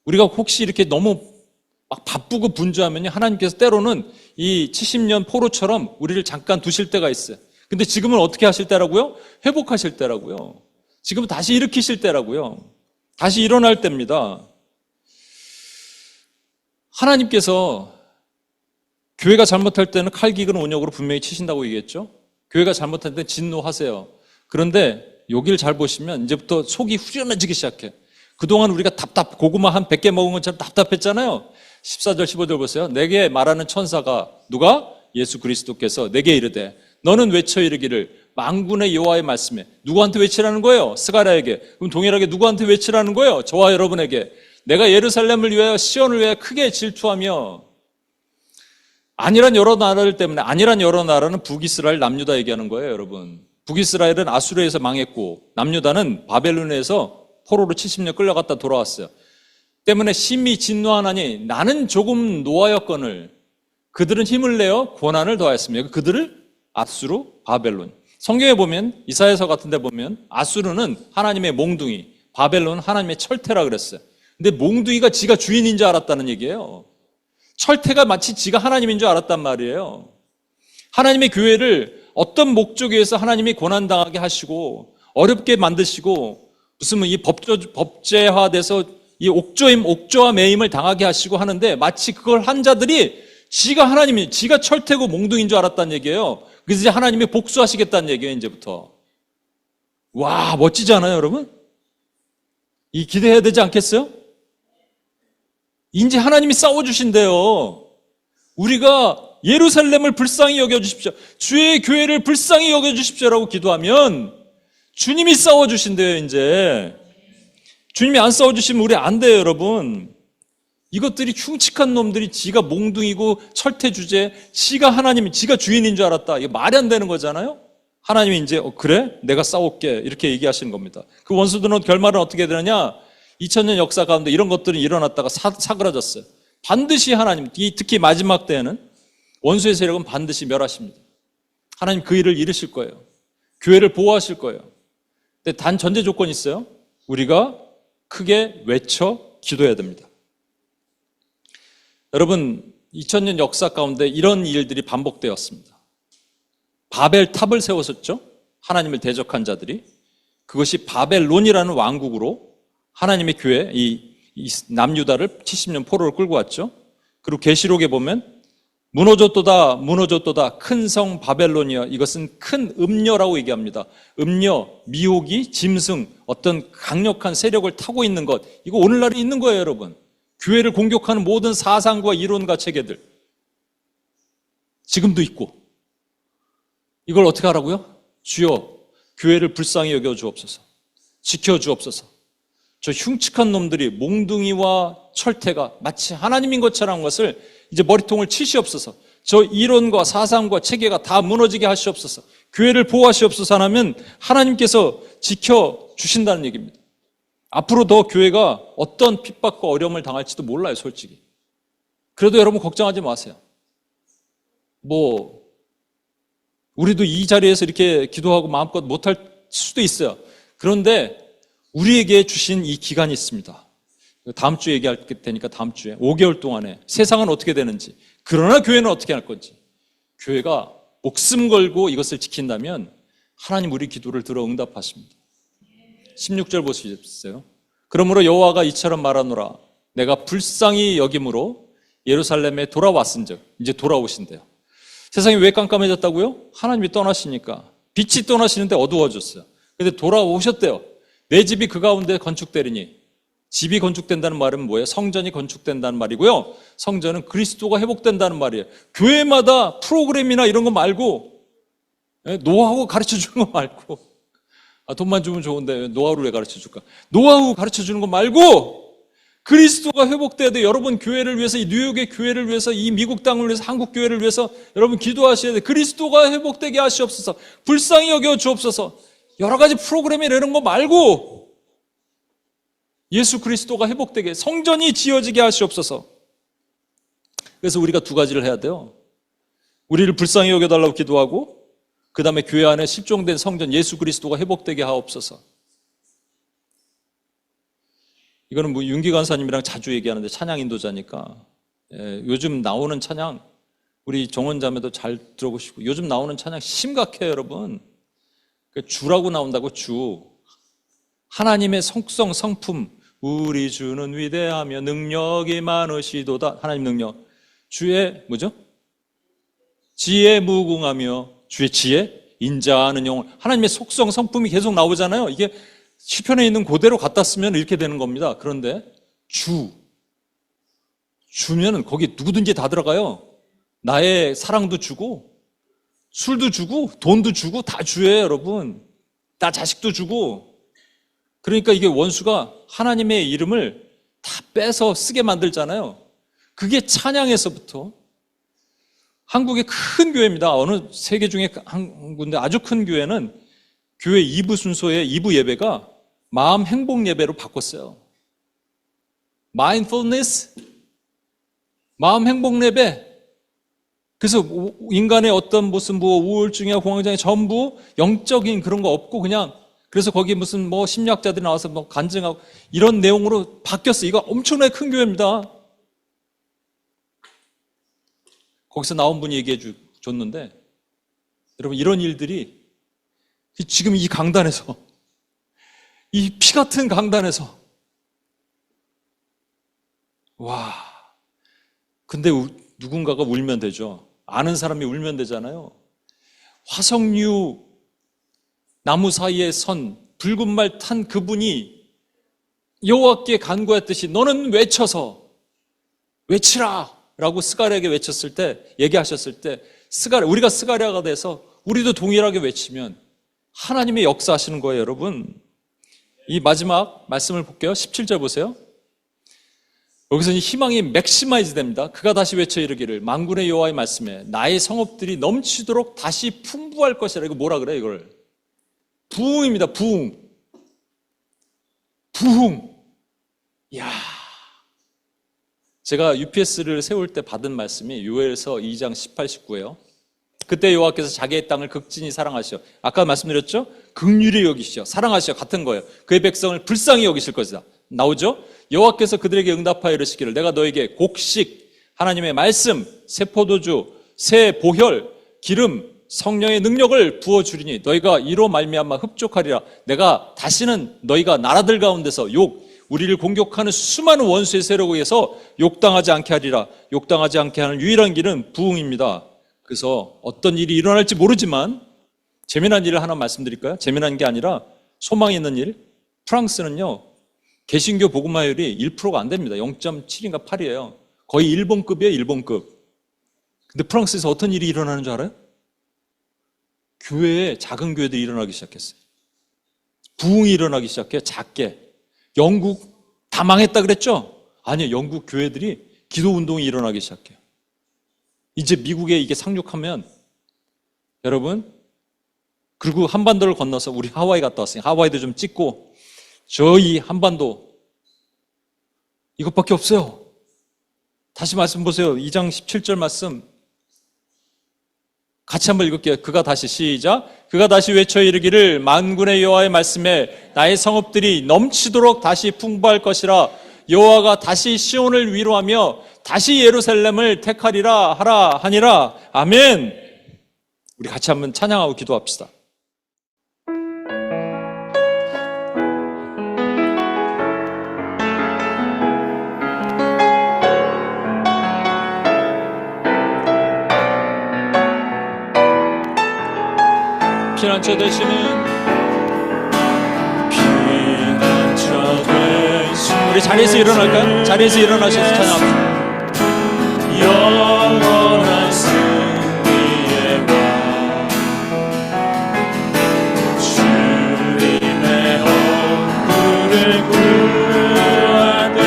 Speaker 1: 우리가 혹시 이렇게 너무 막 바쁘고 분주하면요, 하나님께서 때로는 이 70년 포로처럼 우리를 잠깐 두실 때가 있어요. 근데 지금은 어떻게 하실 때라고요? 회복하실 때라고요. 지금은 다시 일으키실 때라고요. 다시 일어날 때입니다. 하나님께서 교회가 잘못할 때는 칼기근 온역으로 분명히 치신다고 얘기했죠. 교회가 잘못할 때 진노하세요. 그런데 여기를 잘 보시면 이제부터 속이 후련해지기 시작해. 그동안 우리가 고구마 한 100개 먹은 것처럼 답답했잖아요. 14절 15절 보세요. 내게 말하는 천사가, 누가? 예수 그리스도께서 내게 이르되 너는 외쳐 이르기를 만군의 여호와의 말씀에. 누구한테 외치라는 거예요? 스가랴에게. 그럼 동일하게 누구한테 외치라는 거예요? 저와 여러분에게. 내가 예루살렘을 위하여 시온을 위하여 크게 질투하며. 아니란 여러 나라들 때문에, 아니란 여러 나라는 북이스라엘 남유다 얘기하는 거예요, 여러분. 북이스라엘은 아수르에서 망했고 남유다는 바벨론에서 포로로 70년 끌려갔다 돌아왔어요. 때문에 심히 진노하나니 나는 조금 노하였거늘 그들은 힘을 내어 고난을 더하였습니다. 그들을 아수르, 바벨론. 성경에 보면 이사야서 같은 데 보면 아수르는 하나님의 몽둥이, 바벨론은 하나님의 철퇴라 그랬어요. 근데 몽둥이가 지가 주인인 줄 알았다는 얘기예요. 철퇴가 마치 지가 하나님인 줄 알았단 말이에요. 하나님의 교회를 어떤 목적에 의해서 하나님이 고난당하게 하시고 어렵게 만드시고 무슨 이 법제화돼서 이 옥조와 매임을 당하게 하시고 하는데 마치 그걸 한 자들이 지가 하나님이, 지가 철퇴고 몽둥인 줄 알았다는 얘기예요. 그래서 이제 하나님이 복수하시겠다는 얘기예요, 이제부터. 와, 멋지지 않아요, 여러분? 이 기대해야 되지 않겠어요? 이제 하나님이 싸워주신대요. 우리가 예루살렘을 불쌍히 여겨주십시오. 주의 교회를 불쌍히 여겨주십시오라고 기도하면 주님이 싸워주신대요, 이제. 주님이 안 싸워주시면 우리 안 돼요, 여러분. 이것들이 흉측한 놈들이 지가 몽둥이고 철퇴주제, 지가 하나님, 지가 주인인 줄 알았다. 이게 말이 안 되는 거잖아요? 하나님이 이제, 그래? 내가 싸울게. 이렇게 얘기하시는 겁니다. 그 원수들은 결말은 어떻게 되느냐? 2000년 역사 가운데 이런 것들이 일어났다가 사그라졌어요. 반드시 하나님, 특히 마지막 때에는 원수의 세력은 반드시 멸하십니다. 하나님 그 일을 이루실 거예요. 교회를 보호하실 거예요. 근데 단 전제 조건이 있어요. 우리가 크게 외쳐 기도해야 됩니다. 여러분, 2000년 역사 가운데 이런 일들이 반복되었습니다. 바벨 탑을 세웠었죠. 하나님을 대적한 자들이. 그것이 바벨론이라는 왕국으로 하나님의 교회, 이 남유다를 70년 포로를 끌고 왔죠. 그리고 계시록에 보면 무너졌도다 무너졌도다 큰 성 바벨론이여. 이것은 큰 음녀라고 얘기합니다. 음녀, 미혹이, 짐승, 어떤 강력한 세력을 타고 있는 것, 이거 오늘날에 있는 거예요, 여러분. 교회를 공격하는 모든 사상과 이론과 체계들 지금도 있고. 이걸 어떻게 하라고요? 주여 교회를 불쌍히 여겨주옵소서, 지켜주옵소서. 저 흉측한 놈들이 몽둥이와 철퇴가 마치 하나님인 것처럼 것을 이제 머리통을 치시옵소서. 저 이론과 사상과 체계가 다 무너지게 하시옵소서. 교회를 보호하시옵소서 하면 하나님께서 지켜주신다는 얘기입니다. 앞으로 더 교회가 어떤 핍박과 어려움을 당할지도 몰라요, 솔직히. 그래도 여러분 걱정하지 마세요. 우리도 이 자리에서 이렇게 기도하고 마음껏 못할 수도 있어요. 그런데 우리에게 주신 이 기간이 있습니다. 다음 주에 얘기할 테니까 다음 주에 5개월 동안에 세상은 어떻게 되는지, 그러나 교회는 어떻게 할 건지, 교회가 목숨 걸고 이것을 지킨다면 하나님 우리 기도를 들어 응답하십니다. 16절 보시겠어요? 그러므로 여호와가 이처럼 말하노라. 내가 불쌍히 여김으로 예루살렘에 돌아왔은즉. 이제 돌아오신대요. 세상이 왜 깜깜해졌다고요? 하나님이 떠나시니까. 빛이 떠나시는데 어두워졌어요. 근데 돌아오셨대요. 내 집이 그 가운데 건축되리니. 집이 건축된다는 말은 뭐예요? 성전이 건축된다는 말이고요. 성전은 그리스도가 회복된다는 말이에요. 교회마다 프로그램이나 이런 거 말고, 노하우 가르쳐 주는 거 말고, 돈만 주면 좋은데 노하우를 왜 가르쳐 줄까? 노하우 가르쳐 주는 거 말고 그리스도가 회복돼야 돼. 여러분 교회를 위해서, 이 뉴욕의 교회를 위해서, 이 미국 땅을 위해서, 한국 교회를 위해서 여러분 기도하셔야 돼. 그리스도가 회복되게 하시옵소서. 불쌍히 여겨 주옵소서. 여러 가지 프로그램에 이런 거 말고 예수 그리스도가 회복되게, 성전이 지어지게 하시옵소서. 그래서 우리가 두 가지를 해야 돼요. 우리를 불쌍히 여겨달라고 기도하고, 그 다음에 교회 안에 실종된 성전 예수 그리스도가 회복되게 하옵소서. 이거는 뭐 윤기 간사님이랑 자주 얘기하는데, 찬양 인도자니까. 요즘 나오는 찬양, 우리 정원자매도 잘 들어보시고, 요즘 나오는 찬양 심각해요, 여러분. 주라고 나온다고, 주. 하나님의 성성, 성품. 우리 주는 위대하며 능력이 많으시도다. 하나님 능력. 주의 뭐죠? 지혜 무궁하며, 주의 지혜 인자하는 영혼. 하나님의 속성, 성품이 계속 나오잖아요. 이게 시편에 있는 그대로 갖다 쓰면 이렇게 되는 겁니다. 그런데 주면은 거기 누구든지 다 들어가요. 나의 사랑도 주고, 술도 주고, 돈도 주고, 다 주예요, 여러분. 나 자식도 주고. 그러니까 이게 원수가 하나님의 이름을 다 빼서 쓰게 만들잖아요. 그게 찬양에서부터. 한국의 큰 교회입니다. 어느 세계 중에 한 군데 아주 큰 교회는 교회 2부 순서의 2부 예배가 마음 행복 예배로 바꿨어요. mindfulness, 마음 행복 예배. 그래서 인간의 어떤 무슨 뭐 우울증이나 공황장애 전부 영적인 그런 거 없고, 그냥, 그래서 거기 무슨 뭐 심리학자들이 나와서 뭐 간증하고 이런 내용으로 바뀌었어요. 이거 엄청나게 큰 교회입니다. 거기서 나온 분이 얘기해 줬는데, 여러분, 이런 일들이 지금 이 강단에서, 이 피 같은 강단에서, 와, 근데 누군가가 울면 되죠. 아는 사람이 울면 되잖아요. 화석류 나무 사이에 선 붉은 말 탄 그분이 여호와께 간구했듯이 너는 외쳐서 외치라 라고 스가랴에게 외쳤을 때, 얘기하셨을 때, 우리가 스가랴가 돼서 우리도 동일하게 외치면 하나님의 역사하시는 거예요, 여러분. 이 마지막 말씀을 볼게요. 17절 보세요. 여기서는 희망이 맥시마이즈 됩니다. 그가 다시 외쳐 이르기를 만군의 여호와의 말씀에 나의 성읍들이 넘치도록 다시 풍부할 것이라. 이거 뭐라 그래, 이걸? 부흥입니다. 부흥. 이야. 제가 UPS를 세울 때 받은 말씀이 요엘서 2장 18, 19예요. 그때 여호와께서 자기의 땅을 극진히 사랑하시어, 아까 말씀드렸죠? 긍휼히 여기시어, 사랑하시어, 같은 거예요. 그의 백성을 불쌍히 여기실 것이다. 나오죠? 여호와께서 그들에게 응답하여 이르시기를 내가 너에게 곡식, 하나님의 말씀, 새 포도주, 새 보혈, 기름, 성령의 능력을 부어주리니 너희가 이로 말미암아 흡족하리라. 내가 다시는 너희가 나라들 가운데서 우리를 공격하는 수많은 원수의 세력에 의해서 욕당하지 않게 하리라. 욕당하지 않게 하는 유일한 길은 부흥입니다. 그래서 어떤 일이 일어날지 모르지만 재미난 일을 하나 말씀드릴까요? 재미난 게 아니라 소망이 있는 일. 프랑스는요, 개신교 복음화율이 1%가 안 됩니다. 0.7인가 8이에요. 거의 일본급이에요, 일본급. 근데 프랑스에서 어떤 일이 일어나는 줄 알아요? 교회에 작은 교회들이 일어나기 시작했어요. 부흥이 일어나기 시작해요, 작게. 영국 다 망했다 그랬죠? 아니요, 영국 교회들이 기도운동이 일어나기 시작해요. 이제 미국에 이게 상륙하면, 여러분, 그리고 한반도를 건너서 우리 하와이 갔다 왔어요. 하와이도 좀 찍고, 저희 한반도 이것밖에 없어요. 다시 말씀 보세요. 2장 17절 말씀 같이 한번 읽을게요. 그가 다시, 시작. 그가 다시 외쳐 이르기를 만군의 여호와의 말씀에 나의 성읍들이 넘치도록 다시 풍부할 것이라. 여호와가 다시 시온을 위로하며 다시 예루살렘을 택하리라 하라 하니라. 아멘. 우리 같이 한번 찬양하고 기도합시다. 피난처 되시는 우리 자리에서 일어날까요? 자리에서 일어나셔서 찬양합시다. 영원한 승리의 왕 주님의 얼굴을 구하되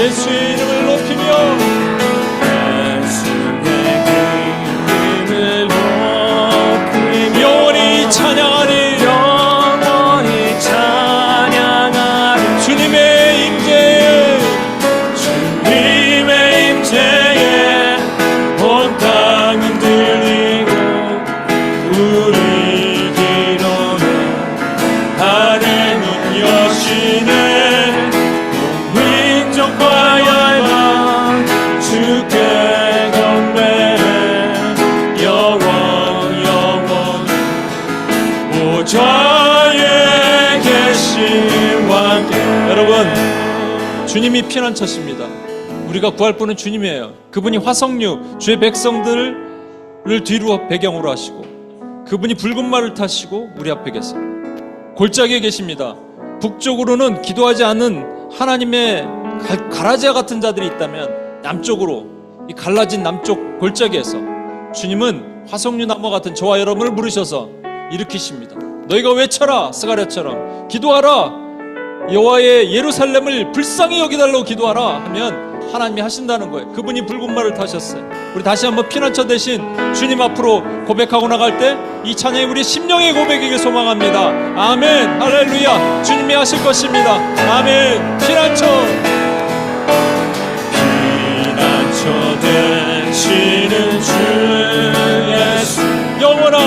Speaker 1: 예수의 이름을 높이며 영원히 찬양하리 주님의 임재에 온 땅 흔들리고 우리 기도는 하늘 문 여시네 민족과 열방 주께 경배해 영원 보좌에 계신 왕께. 여러분, 주님이 피난처십니다. 우리가 구할 분은 주님이에요. 그분이 화석류 주의 백성들을 뒤로 배경으로 하시고 그분이 붉은 말을 타시고 우리 앞에 계세요. 골짜기에 계십니다. 북쪽으로는 기도하지 않는 하나님의 가라지와 같은 자들이 있다면 남쪽으로 이 갈라진 남쪽 골짜기에서 주님은 화석류 나무 같은 저와 여러분을 부르셔서 일으키십니다. 너희가 외쳐라 스가랴처럼 기도하라 여호와의 예루살렘을 불쌍히 여기달라고 기도하라 하면 하나님이 하신다는 거예요. 그분이 붉은 말을 타셨어요. 우리 다시 한번 피난처 대신 주님 앞으로 고백하고 나갈 때 이 찬양이 우리 심령의 고백이길 소망합니다. 아멘. 할렐루야. 주님이 하실 것입니다. 아멘. 피난처 되시는 주 예수 영원한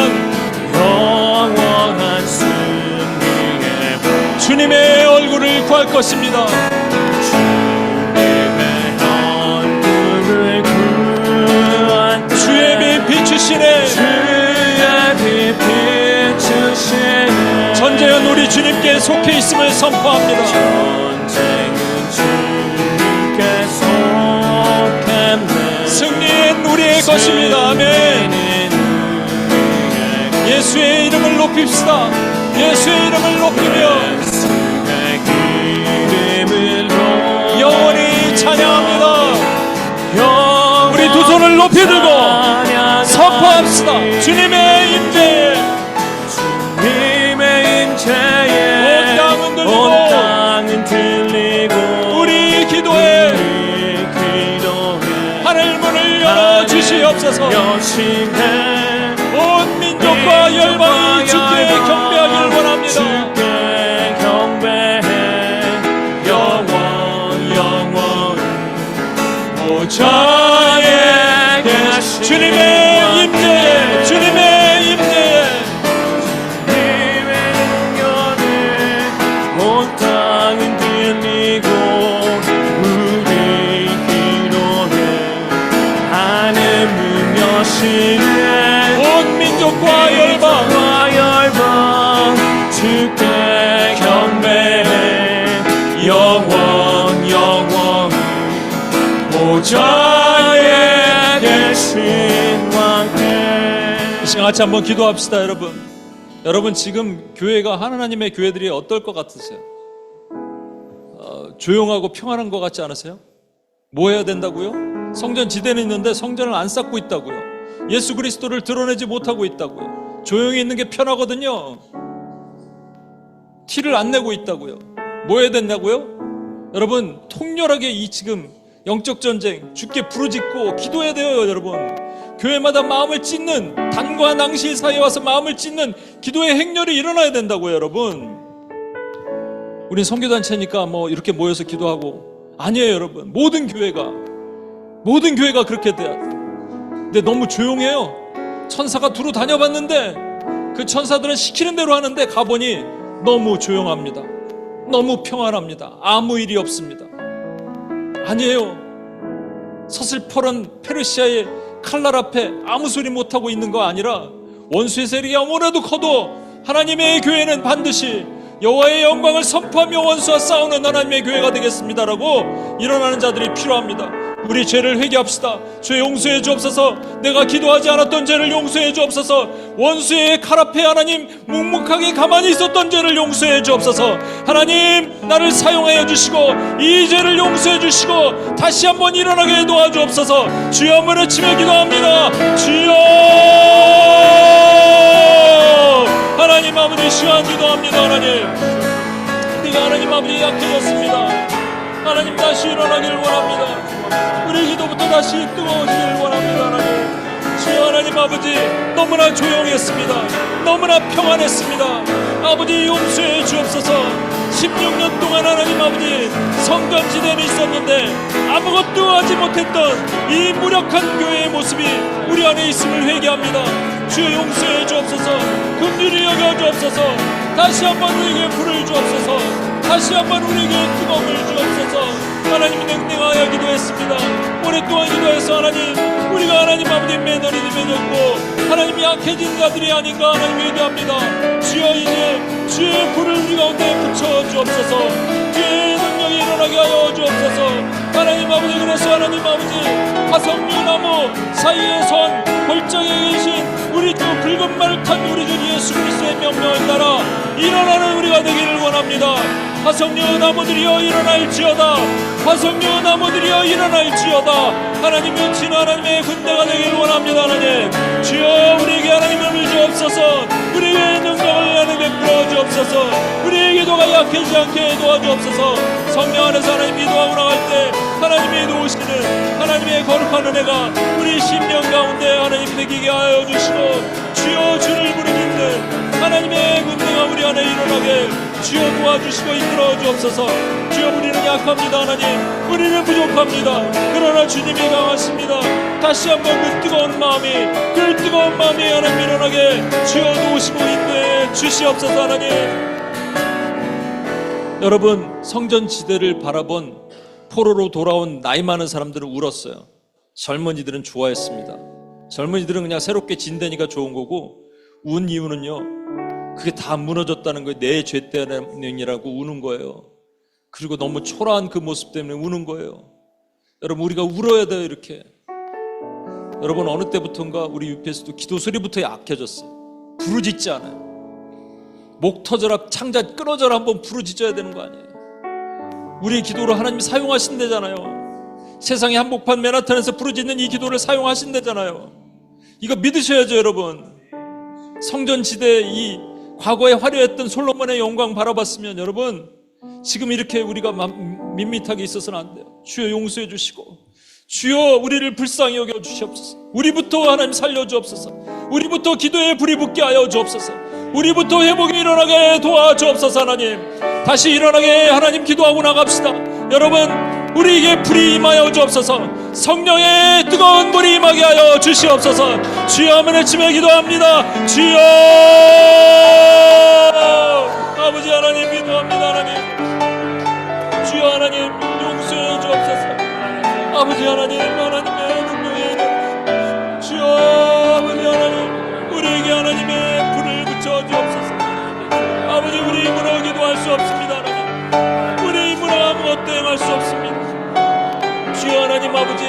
Speaker 1: 승리의 주님의 얼굴을 구할 것입니다. 주의 빛 비추시네. 전쟁은 우리 주님께 속해 있음을 선포합니다. 전쟁은 주님께 속했네. 승리는 우리의 것입니다. 아멘. 예수의 이름을 높입시다. 예수의 이름을 높이며 영원히 찬양합니다. 우리 두 손을 높이 들고 선포합시다. 주님의 임재에 온 땅은 들리고 우리 기도에 하늘 문을 열어 주시옵소서. 온 민족과 열방이 주께 경배하기를 원합니다. 주께 경배해 영원 보좌에 계신 주님의 임재에 주님의 임재에 온 땅은 들리고 우리 기도에 하늘 문 여시네. 온 민족과 열방 주께 경배해 영원 보좌에 계신 왕께. 이 시간 같이 한번 기도합시다. 여러분 지금 교회가 하나님의 교회들이 어떨 것 같으세요? 조용하고 평안한 것 같지 않으세요? 뭐 해야 된다고요? 성전 지대는 있는데 성전을 안 쌓고 있다고요. 예수 그리스도를 드러내지 못하고 있다고요. 조용히 있는 게 편하거든요. 티를 안 내고 있다고요. 뭐 해야 된다고요? 여러분 통렬하게 이 지금 영적 전쟁 주께 부르짖고 기도해야 돼요. 여러분 교회마다 마음을 찢는 단과 낭실 사이에 와서 마음을 찢는 기도의 행렬이 일어나야 된다고요. 여러분 우린 선교단체니까 뭐 이렇게 모여서 기도하고 아니에요. 여러분 모든 교회가 그렇게 돼야 돼요. 근데 너무 조용해요. 천사가 두루 다녀봤는데 그 천사들은 시키는 대로 하는데 가보니 너무 조용합니다. 너무 평안합니다. 아무 일이 없습니다. 아니에요. 서슬퍼런 페르시아의 칼날 앞에 아무 소리 못하고 있는 거 아니라 원수의 세력이 아무래도 커도 하나님의 교회는 반드시 여호와의 영광을 선포하며 원수와 싸우는 하나님의 교회가 되겠습니다라고 일어나는 자들이 필요합니다. 우리 죄를 회개합시다. 죄 용서해 주옵소서. 내가 기도하지 않았던 죄를 용서해 주옵소서. 원수의 칼 앞에 하나님 묵묵하게 가만히 있었던 죄를 용서해 주옵소서. 하나님 나를 사용하여 주시고 이 죄를 용서해 주시고 다시 한번 일어나게 도와주옵소서. 주여 한번 외치며 기도합니다. 주여 하나님 아버지 시간 기도합니다. 하나님 우리가 하나님 아버지 약해졌습니다. 하나님 다시 일어나길 원합니다. 우리 기도부터 다시 뜨거워지길 원합니다. 하나님 주여 하나님 아버지 너무나 조용했습니다. 너무나 평안했습니다. 아버지 용서해 주옵소서. 16년 동안 하나님 아버지 성전지대에 있었는데 아무것도 하지 못했던 이 무력한 교회의 모습이 우리 안에 있음을 회개합니다. 주여 용서해 주옵소서. 긍휼히 여겨 주옵소서. 다시 한번 우리에게 불을 주옵소서. 다시 한번 우리에게 뜨거움을 주옵소서. 하나님이 능력하여 기도했습니다. 오랫동안 기도해서 하나님 우리가 하나님 아버지 매너리이 맺었고 하나님이 약해진 자들이 아닌가 하나님 회개합니다. 주여 이제 주의 불을 우리 가운데 붙여 주옵소서. 주의 능력이 일어나게 하여 주옵소서. 하나님 아버지 그래서 하나님 아버지 화석류 나무 사이에 선 골짜기에 계신 우리 주 붉은 말을 탄 우리 주 예수 그리스도의 명령을 따라 일어나는 우리가 되기를 원합니다. 화석류 나무들이여 일어날지어다. 화석류 나무들이여 일어날지어다. 하나님 외친 하나님의 군대가 되기를 원합니다. 하나님 주여 우리에게 하나님의 힘을 주옵소서. 우리의 능력을 하나님 베풀어 주옵소서. 우리의 기도가 약해지지 않게 도와주옵소서. 성령 안에서 하나님 기도하고 나갈 때 하나님의 도우시는 하나님의 거룩한 은혜가 우리 심령 가운데 하나님 되게 하여 주시고 주여 주를 부르짖는 하나님의 군대가 우리 안에 일어나게 주여 도와주시고 이끌어 주옵소서. 주여 우리는 약합니다. 하나님 우리는 부족합니다. 그러나 주님이 강하십니다. 다시 한번 그 뜨거운 마음이 하나님 일어나게 주여 도우시고 인도해 주시옵소서. 하나님 여러분 성전지대를 바라본 포로로 돌아온 나이 많은 사람들은 울었어요. 젊은이들은 좋아했습니다. 젊은이들은 그냥 새롭게 진대니까 좋은 거고 운 이유는요 그게 다 무너졌다는 거예요. 내 죄 때문이라고 우는 거예요. 그리고 너무 초라한 그 모습 때문에 우는 거예요. 여러분 우리가 울어야 돼요. 이렇게 여러분 어느 때부턴가 우리 UPS도 기도 소리부터 약해졌어요. 부르짖지 않아요. 목 터져라 창자 끊어져라 한번 부르짖어야 되는 거 아니에요. 우리의 기도를 하나님이 사용하신대잖아요. 세상의 한복판 맨하탄에서 부르짖는 이 기도를 사용하신대잖아요. 이거 믿으셔야죠. 여러분 성전지대 이 과거에 화려했던 솔로몬의 영광 바라봤으면 여러분 지금 이렇게 우리가 밋밋하게 있어서는 안 돼요. 주여 용서해 주시고 주여 우리를 불쌍히 여겨 주시옵소서. 우리부터 하나님 살려주옵소서. 우리부터 기도에 불이 붙게 하여 주옵소서. 우리부터 회복이 일어나게 도와주옵소서. 하나님 다시 일어나게 하나님 기도하고 나갑시다. 여러분 우리에게 불이 임하여 주옵소서. 성령의 뜨거운 불이 임하게 하여 주시옵소서. 주여 한번 외치며 기도합니다. 주여 아버지 하나님 기도합니다. 하나님 주여 하나님 용서해 주옵소서. 아버지 하나님 하나님의 능력에 주여 아버지 하나님 우리에게 하나님의 불을 붙여 주옵소서. 아버지 우리 힘으로 기도할 수 없습니다. 하나님 우리 힘으로 아무것도 행할 수 없습니다. 주여 하나님 아버지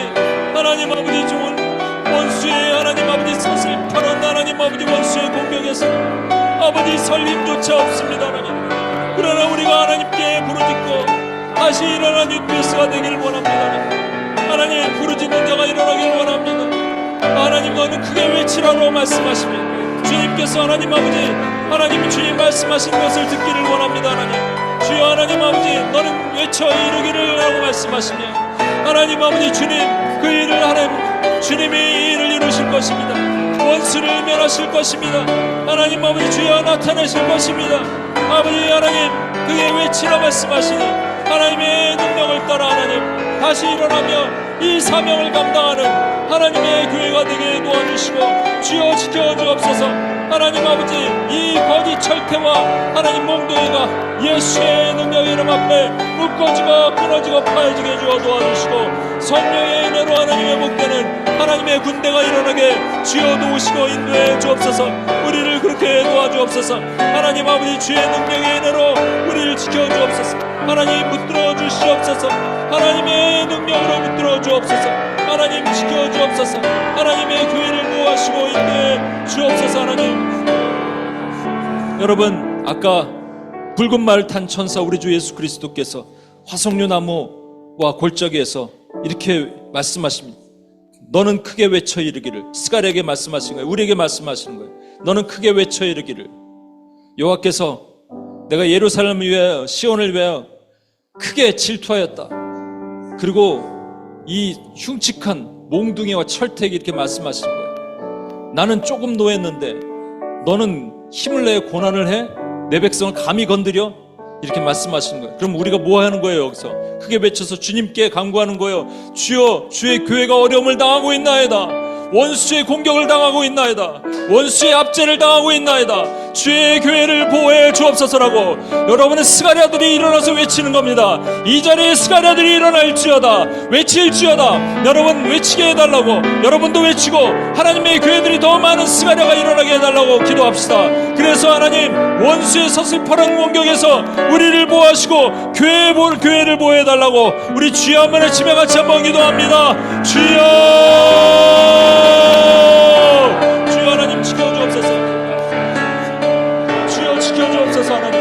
Speaker 1: 좋은 원수의 하나님 아버지 서슬퍼런 하나님 아버지 원수의 공격에서 아버지 설림조차 없습니다. 하나님 그러나 우리가 하나님께 부르짖고 다시 일어난 UPS가 되기를 원합니다. 하나님 부르짖는 자가 일어나기를 원합니다. 하나님 너는 크게 외치라고 말씀하시면 주님께서 하나님 아버지 하나님 주님 말씀하신 것을 듣기를 원합니다. 하나님 주여 하나님 아버지 너는 외쳐 이르기를 라고 말씀하시면 하나님 아버지 주님 그 일을 하나님 주님이 이 일을 이루실 것입니다. 원수를 멸하실 것입니다. 하나님 아버지 주여 나타내실 것입니다. 아버지 하나님 그의 외치라 말씀하시니 하나님의 능력을 따라 하나님 다시 일어나며 이 사명을 감당하는 하나님의 교회가 되게 도와주시고 주여 지켜주옵소서. 하나님 아버지 이 거짓 철퇴와 하나님 몽둥이가 예수의 능력의 이름 앞에 묶어지고 끊어지고 파해지게 주어 도와주시고 성령의 은혜로 하나님 회복되는 하나님의 군대가 일어나게 주여 도우시고 인도해 주옵소서. 우리를 그렇게 도와주옵소서. 하나님 아버지 주의 능력의 은혜로 우리를 지켜주옵소서. 하나님 붙들어 주시옵소서. 하나님의 능력으로 붙들어 주옵소서. 하나님 지켜주옵소서. 하나님의 교회를 보호하시고 인도해 주옵소서. 하나님 여러분 아까 붉은 말 탄 천사 우리 주 예수 그리스도께서 화석류 나무와 골짜기에서 이렇게 말씀하십니다. 너는 크게 외쳐 이르기를 스가랴에게 말씀하신 거예요. 우리에게 말씀하시는 거예요. 너는 크게 외쳐 이르기를 여호와께서 내가 예루살렘을 위하여 시온을 위하여 크게 질투하였다. 그리고 이 흉측한 몽둥이와 철퇴기 이렇게 말씀하신 거예요. 나는 조금 노했는데 너는 힘을 내 고난을 해? 내 백성을 감히 건드려? 이렇게 말씀하시는 거예요. 그럼 우리가 뭐 하는 거예요? 여기서 크게 외쳐서 주님께 간구하는 거예요. 주여, 주의 교회가 어려움을 당하고 있나이다. 원수의 공격을 당하고 있나이다. 원수의 압제를 당하고 있나이다. 주의 교회를 보호해 주옵소서라고 여러분의 스가랴들이 일어나서 외치는 겁니다. 이 자리에 스가랴들이 일어날지어다, 외칠지어다. 여러분 외치게 해달라고, 여러분도 외치고 하나님의 교회들이 더 많은 스가랴가 일어나게 해달라고 기도합시다. 그래서 하나님, 원수의 서슬퍼런 공격에서 우리를 보호하시고 교회를 보호해달라고 우리 주여 한번 외치며 같이 한번 기도합니다. 주여, 주여 하나님 지켜주옵소서. 주여 지켜주옵소서. 하나님,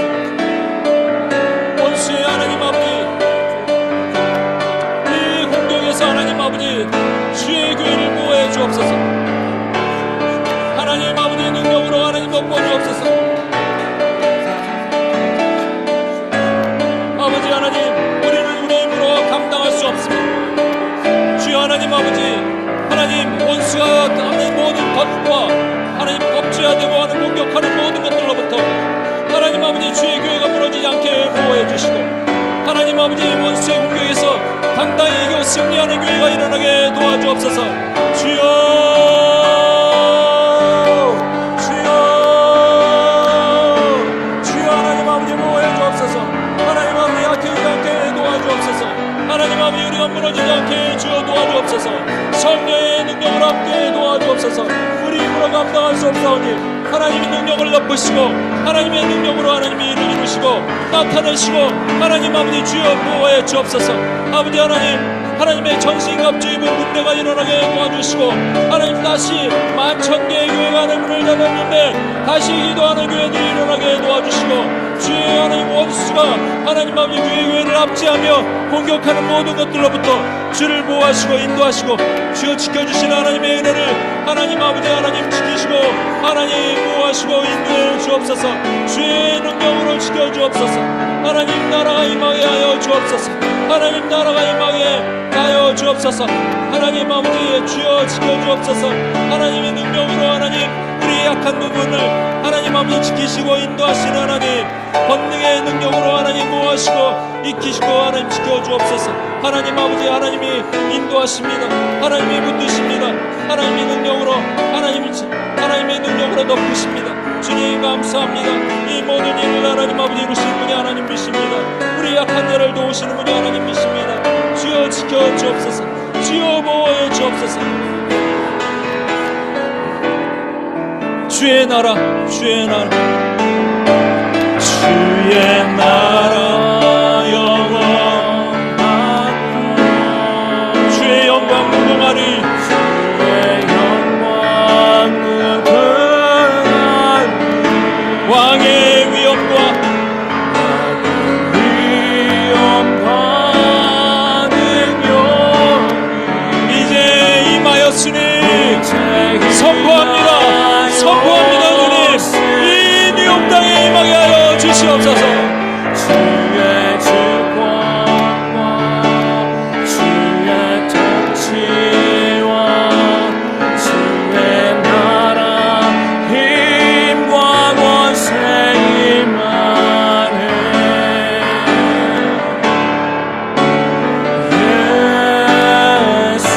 Speaker 1: 원수의 하나님 아버지, 이 공격에서 하나님 아버지 주의 교회를 보호해 주옵소서. 하나님 아버지의 능력으로 하나님 덮어 주옵소서. 아버지 하나님, 우리는 우리의 힘으로 감당할 수 없습니다. 주여 하나님 아버지, 하나님 원수가 하는 모든 것과 하나님 법제화되고 하는 공격하는 모든 것들로부터 하나님 아버지 주의 교회가 무너지지 않게 보호해 주시고, 하나님 아버지 원수의 공격에서 당당히 이겨 승리하는 교회가 일어나게 도와주옵소서. 주여, 주여, 주여 하나님 아버지 보호해 주옵소서. 하나님 아버지 약해지지 않게 도와주옵소서. 하나님 아버지 우리가 무너지지 않게 주여 도와주옵소서. 성령의 능력을 함께 도와주옵소서. 우리 힘으로 감당할 수 없사오니 하나님의 능력을 덮으시고 하나님의 능력으로 하나님이 일을 이루시고 나타내시고 하나님 아버지 주여 보호해 주옵소서. 아버지 하나님의 전신갑주의 군대가 일어나게 도와주시고 하나님 다시 만천개의 교회가 하는 문을 닫았는데 다시 기도하는 교회들이 일어나게 도와주시고, 주의 하나님 원수가 하나님 아버지 주의 교회를 압제하며 공격하는 모든 것들로부터 주를 보호하시고 인도하시고 주여 지켜주시는 하나님의 은혜를 하나님 아버지 하나님 지키시고 하나님 보호하시고 인도해 주옵소서. 주의 능력으로 지켜주옵소서. 하나님 나라가 임하게 하여 주옵소서. 하나님 나라가 임하게 하여 주옵소서. 하나님 아버지 주여 지켜주옵소서. 하나님의 능력으로 하나님 우리의 약한 부분을 하나님 아버지 지키시고 인도하시는 하나님 권능의 능력으로 하나님 보호하시고 익히시고 하나님 지켜주옵소서. 하나님 아버지 하나님이 인도하십니다. 하나님이 붙드십니다. 하나님의 능력으로 하나님의 능력으로 덮으십니다. 주님 감사합니다. 이 모든 일을 하나님 아버지 이루시는 분이 하나님 미십니다. 우리 약한 자를 도우시는 분이 하나님 미십니다. 주여 지켜주옵소서. 주여 보호해 주옵소서. 주의 나라, 주의 나라, 주의 나라 영원하리. 주의 영광 무궁하리. 주의 영광 무궁하리. 왕의 위엄과 능력이 이제 임하였으니 선포합니다. 선포합니다. 주님, 이 뉴욕 땅에 임하게 하여 주시옵소서. 주의 주권과 주의 통치와 주의 나라 힘과 권세 임하네. 예수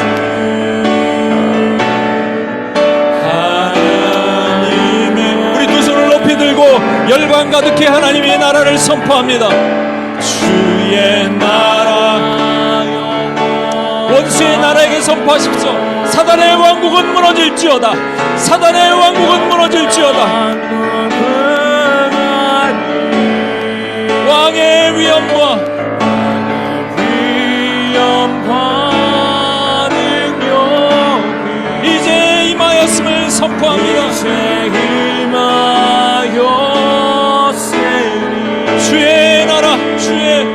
Speaker 1: 열광 가득히 하나님의 나라를 선포합니다. 주의 나라 원수의 나라에게 선포하십시오. 사단의 왕국은 무너질지어다. 사단의 왕국은 무너질지어다. 왕의 위엄과 능력이 이제 임하였음을 선포합니다. 주의 나라, 주의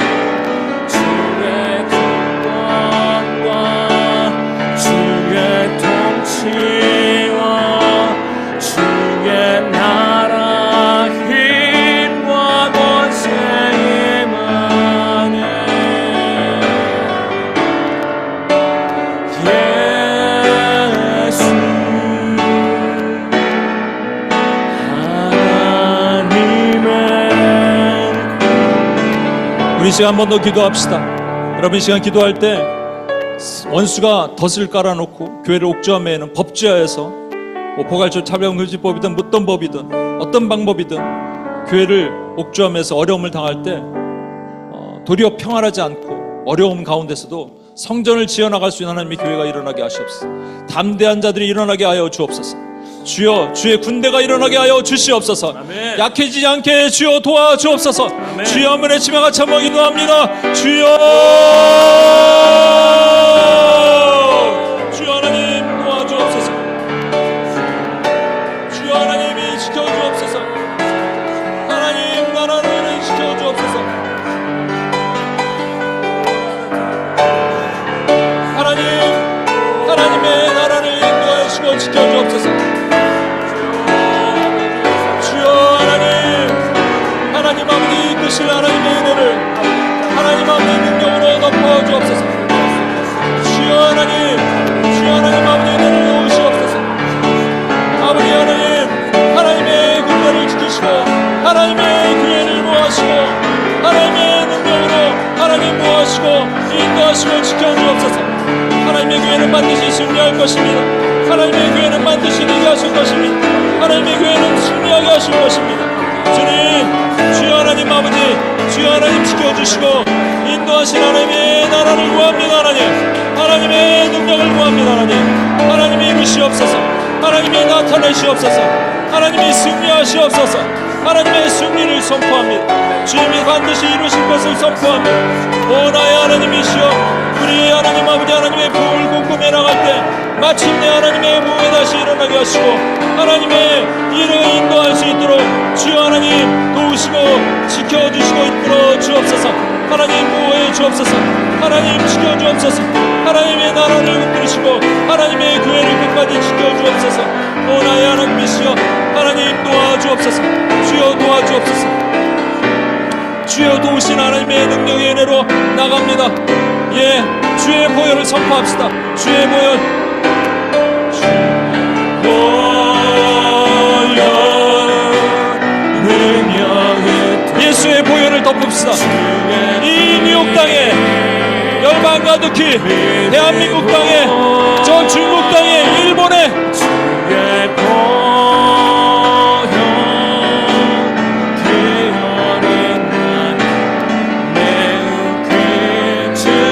Speaker 1: 주권과 주의 통치와 주의 나라 힘과 권세 임하네. 시간 한 번 더 기도합시다. 여러분, 이 시간 기도할 때 원수가 덫을 깔아놓고 교회를 옥죄함에는 법제하여서 뭐 포괄적 차별금지법이든 어떤 법이든 어떤 방법이든 교회를 옥죄함에서 어려움을 당할 때 도리어 평안하지 않고 어려움 가운데서도 성전을 지어나갈 수 있는 하나님의 교회가 일어나게 하시옵소서. 담대한 자들이 일어나게 하여 주옵소서. 주여, 주의 군대가 일어나게 하여 주시옵소서. 아멘. 약해지지 않게 주여 도와주옵소서. 아멘. 주여, 한번 외치며 같이 한번 기도합니다. 주여, 주여 하나님 도와주옵소서. 주여 하나님이 지켜주옵소서. 하나님 나라를 지켜주옵소서. 하나님의 나라를 인도하시고 지켜주옵소서. 주여 하나님 아버지 이끄실 하나님의 은혜를 하나님 아버지 능력으로 덮어주옵소서. 주여 하나님 아버지 은혜를 놓으시옵소서. 아버지 하나님의 군대를 지키시고 하나님의 교회를 모아시고 하나님의 능력으로 하나님 모아시고 인도하시고 지켜주옵소서. 하나님의 교회는 반드시 승리할 것입니다. 하나님의 교회는 반드시 이기게 하실 것입니다. 하나님의 교회는 승리하게 하실 것입니다. 주님, 주여 하나님 아버지, 주여 하나님 지켜주시고 인도하신 하나님의 나라를 구합니다. 하나님의 능력을 구합니다. 하나님이 이루시옵소서. 하나님이 나타내시옵소서. 하나님이 승리하시옵소서. 하나님의 승리를 선포합니다. 주님이 반드시 이루실 것을 선포합니다. 오 나의 하나님이시여, 우리 하나님 아버지 하나님의 부흥을 꿈꾸며 나갈 때 마침내 하나님의 부흥이 다시 일어나게 하시고 하나님의 일을 인도할 수 있도록 주여 하나님 도우시고 지켜주시고 이끌어 주옵소서. 하나님 보호해 주옵소서. 하나님 지켜주옵소서. 하나님의 나라를 흔들으시고 하나님의 교회를 끝까지 지켜주옵소서. 오 나의 하나님이시여, 하나님 도와주옵소서. 주여 도와주옵소서. 주여 도우신 하나님의 능력의 은혜로 나갑니다. 예, 주의 보혈을 선포합시다. 주의 보혈, 예수의 보혈을 덮읍시다. 이 뉴욕 땅에 열방 가득히 대한민국 땅에 저 중국 땅에 일본에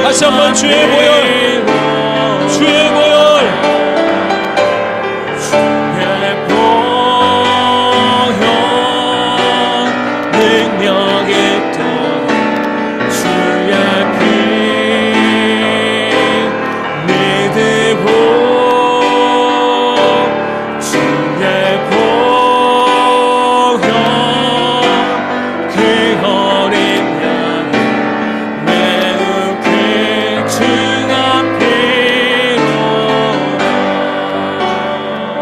Speaker 1: 다시 한번 주의 보혈, 주의 보혈, 주의 보혈 능력 있던 주의 피 믿으고 주의 보혈 그 어린 양 매우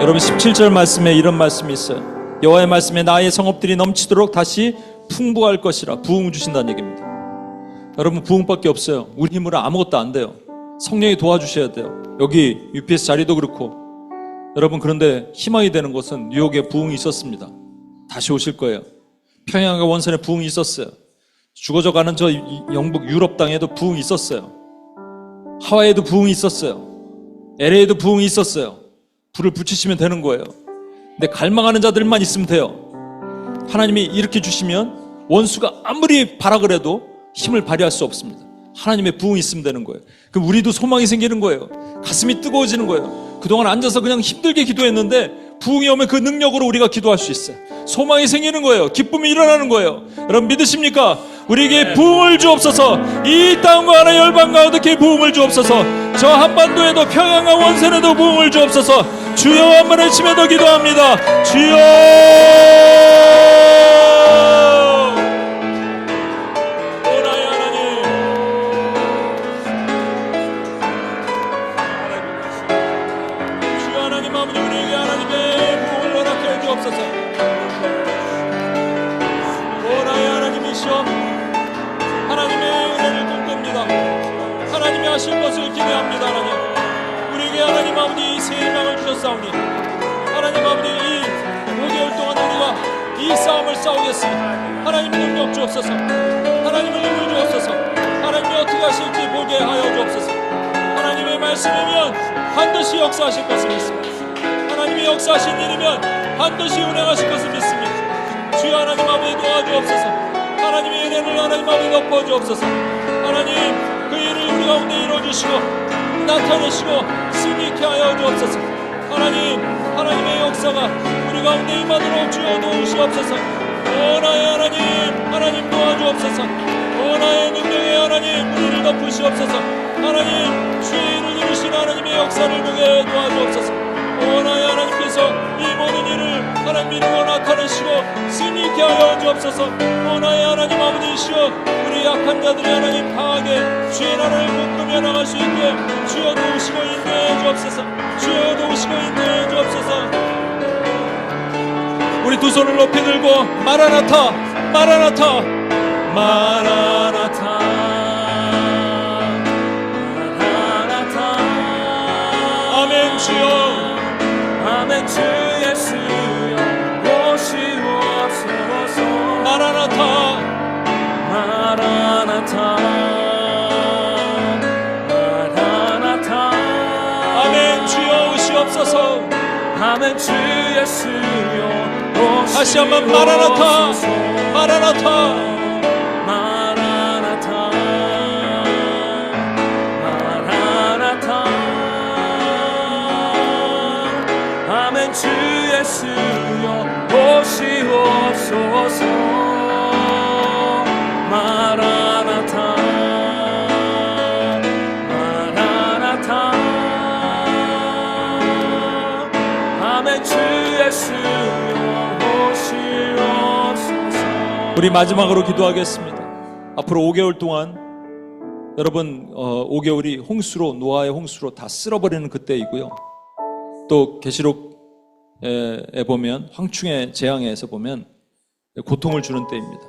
Speaker 1: 여러분 17절 말씀에 이런 말씀이 있어요. 여호와의 말씀에 나의 성읍들이 넘치도록 다시 풍부할 것이라. 부흥 주신다는 얘기입니다. 여러분 부흥밖에 없어요. 우리 힘으로 아무것도 안 돼요. 성령이 도와주셔야 돼요. 여기 UPS 자리도 그렇고 여러분, 그런데 희망이 되는 것은 뉴욕에 부흥이 있었습니다. 다시 오실 거예요. 평양과 원산에 부흥이 있었어요. 죽어져가는 저 영국 유럽 땅에도 부흥이 있었어요. 하와이에도 부흥이 있었어요. LA에도 부흥이 있었어요. 불을 붙이시면 되는 거예요. 근데 갈망하는 자들만 있으면 돼요. 하나님이 이렇게 주시면 원수가 아무리 발악을 해도 힘을 발휘할 수 없습니다. 하나님의 부흥이 있으면 되는 거예요. 그럼 우리도 소망이 생기는 거예요. 가슴이 뜨거워지는 거예요. 그동안 앉아서 그냥 힘들게 기도했는데 부흥이 오면 그 능력으로 우리가 기도할 수 있어요. 소망이 생기는 거예요. 기쁨이 일어나는 거예요. 여러분 믿으십니까? 우리에게 부흥을 주옵소서. 이 땅과 하나의 열방 가운데 부흥을 주옵소서. 저 한반도에도 평양과 원산에도 부흥을 주옵소서. 주여 한번 외치며 더 기도합니다. 주여, 오 나의 하나님, 주여 하나님 아버지, 우리에게 하나님의 부흥을 허락해 주옵소서. 오 나의 하나님이시여, 하나님의 은혜를 꿈꿉니다. 하나님이 하실 것을 기대합니다. 하나님, 우리에게 하나님 아버지 새 희망을 주셨사오니 하나님 아버지 이 5개월 동안 우리가 이 싸움을 싸우겠습니다. 하나님 능력 주옵소서. 하나님의 힘을 주옵소서. 하나님이 어떻게 하실지 보게 하여 주옵소서. 하나님의 말씀이면 반드시 역사하실 것을 믿습니다. 하나님이 역사하신 일이면 반드시 운행하실 것을 믿습니다. 주여 하나님 아버지 도와주옵소서. 하나님의 은혜를 하나님 아버지 덮어주옵소서. 하나님 그 일을 우리 가운데 이루어주시고 나타내시고 승리케 하여 주옵소서. 하나님의 역사가 우리 가운데 임하도록 주여 도우시옵소서. 오 나의 하나님 도와주옵소서. 오 나의 능력의 하나님 우리를 덮으시옵소서. 하나님 주의 일을 이루신 하나님의 역사를 보게 도와주옵소서. 오 나의 하나님께서 이 모든 일을 하나님 이루어 나타내시고 승리케 하여 주옵소서. 오 나의 하나님 아버지시여 우리 약한 자들이 하나님 강하게 주의 나라를 묶으며 나갈 수 있게 주여 도우시고 인도해 주옵소서. 주여 도우시고 인도해 주옵소서. 우리 두 손을 높이 들고 마라나타 마라나타 마라나타 마라나타 아멘 주여 아멘 주 예수여 오시옵소서. 마라나타 마라나타 마라나타 아멘 주여 오시옵소서. 아멘 주 예수여 다시 한번 마라나타 마라나타 마라나타 마라나타 아멘 주 예수여 오시옵소서. 마라나타 마라나타 아멘 주 예수여 우리 마지막으로 기도하겠습니다. 앞으로 5개월 동안 여러분 5개월이 홍수로 노아의 홍수로 다 쓸어버리는 그때이고요. 또 계시록에 보면 황충의 재앙에서 보면 고통을 주는 때입니다.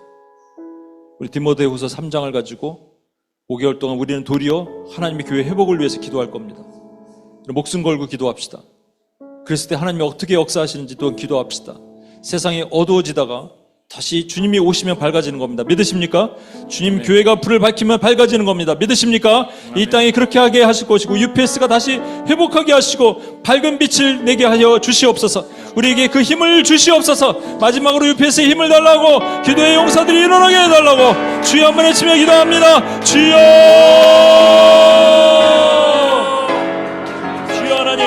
Speaker 1: 우리 디모데후서 3장을 가지고 5개월 동안 우리는 도리어 하나님의 교회 회복을 위해서 기도할 겁니다. 목숨 걸고 기도합시다. 그랬을 때 하나님이 어떻게 역사하시는지 또 기도합시다. 세상이 어두워지다가 다시 주님이 오시면 밝아지는 겁니다. 믿으십니까? 주님 교회가 불을 밝히면 밝아지는 겁니다. 믿으십니까? 이 땅이 그렇게 하게 하실 것이고 UPS가 다시 회복하게 하시고 밝은 빛을 내게 하여 주시옵소서. 우리에게 그 힘을 주시옵소서. 마지막으로 UPS에 힘을 달라고 기도의 용사들이 일어나게 해달라고 주여 한번 외치며 기도합니다. 주여 주여 하나님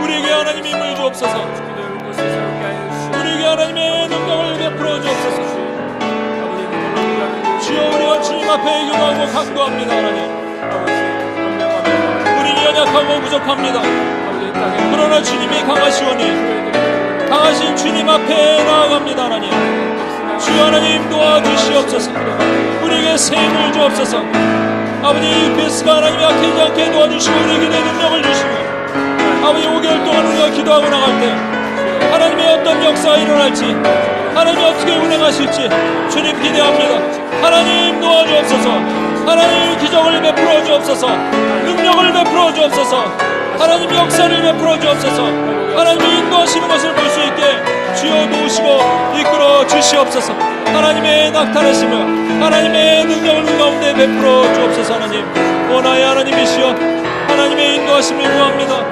Speaker 1: 우리에게 하나님의 힘을 주옵소서. 우리에게 하나님의 능력을 베풀어 주옵소서. 주여 우리가 주님 앞에 기도하고 간구합니다. 하나님 우리는 연약하고 부족합니다. 그러나 주님이 강하시오니 강하신 주님 앞에 나아갑니다. 하나님 주여 하나님 도와주시옵소서. 우리에게 새 힘을 주옵소서. 아버지 UPS가 하나님 약해지지 않게 도와주시고 우리에게 내 능력을 주시고 아버지 5개월 동안 우리가 기도하고 나갈 때 하나님의 어떤 역사가 일어날지 하나님이 어떻게 운행하실지 주님 기대합니다. 하나님 도와주옵소서. 하나님 기적을 베풀어 주옵소서. 능력을 베풀어 주옵소서. 하나님 역사를 베풀어 주옵소서. 하나님이 인도하시는 것을 볼 수 있게 주여 도우시고 이끌어 주시옵소서. 하나님의 나타내심을 하나님의 능력을 그 가운데 베풀어 주옵소서. 하나님 오 나의 하나님이시여 하나님의 인도하심을 구합니다.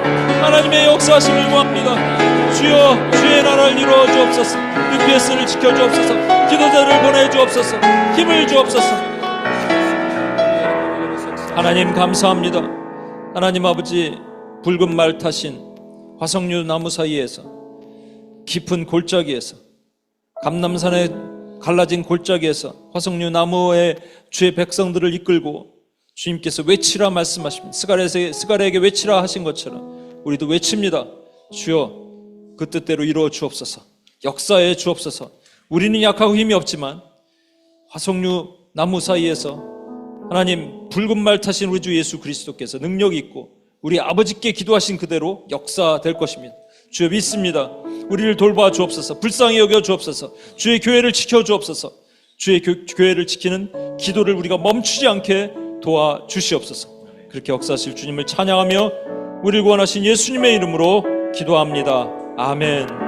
Speaker 1: 하나님의 역사하심을 구합니다. 주여 주의 나라를 이루어 주옵소서. UPS를 지켜 주옵소서. 기도자를 보내 주옵소서. 힘을 주옵소서. 하나님 감사합니다. 하나님 아버지 붉은 말 타신 화석류 나무 사이에서 깊은 골짜기에서 감람산에 갈라진 골짜기에서 화석류 나무의 주의 백성들을 이끌고 주님께서 외치라 말씀하십니다. 스가랴에게 외치라 하신 것처럼 우리도 외칩니다. 주여 그 뜻대로 이루어 주옵소서. 역사해 주옵소서. 우리는 약하고 힘이 없지만 화석류 나무 사이에서 하나님 붉은 말 타신 우리 주 예수 그리스도께서 능력이 있고 우리 아버지께 기도하신 그대로 역사될 것입니다. 주여 믿습니다. 우리를 돌봐 주옵소서. 불쌍히 여겨 주옵소서. 주의 교회를 지켜 주옵소서. 주의 교회를 지키는 기도를 우리가 멈추지 않게 도와 주시옵소서. 그렇게 역사하실 주님을 찬양하며 우리를 구원하신 예수님의 이름으로 기도합니다. 아멘.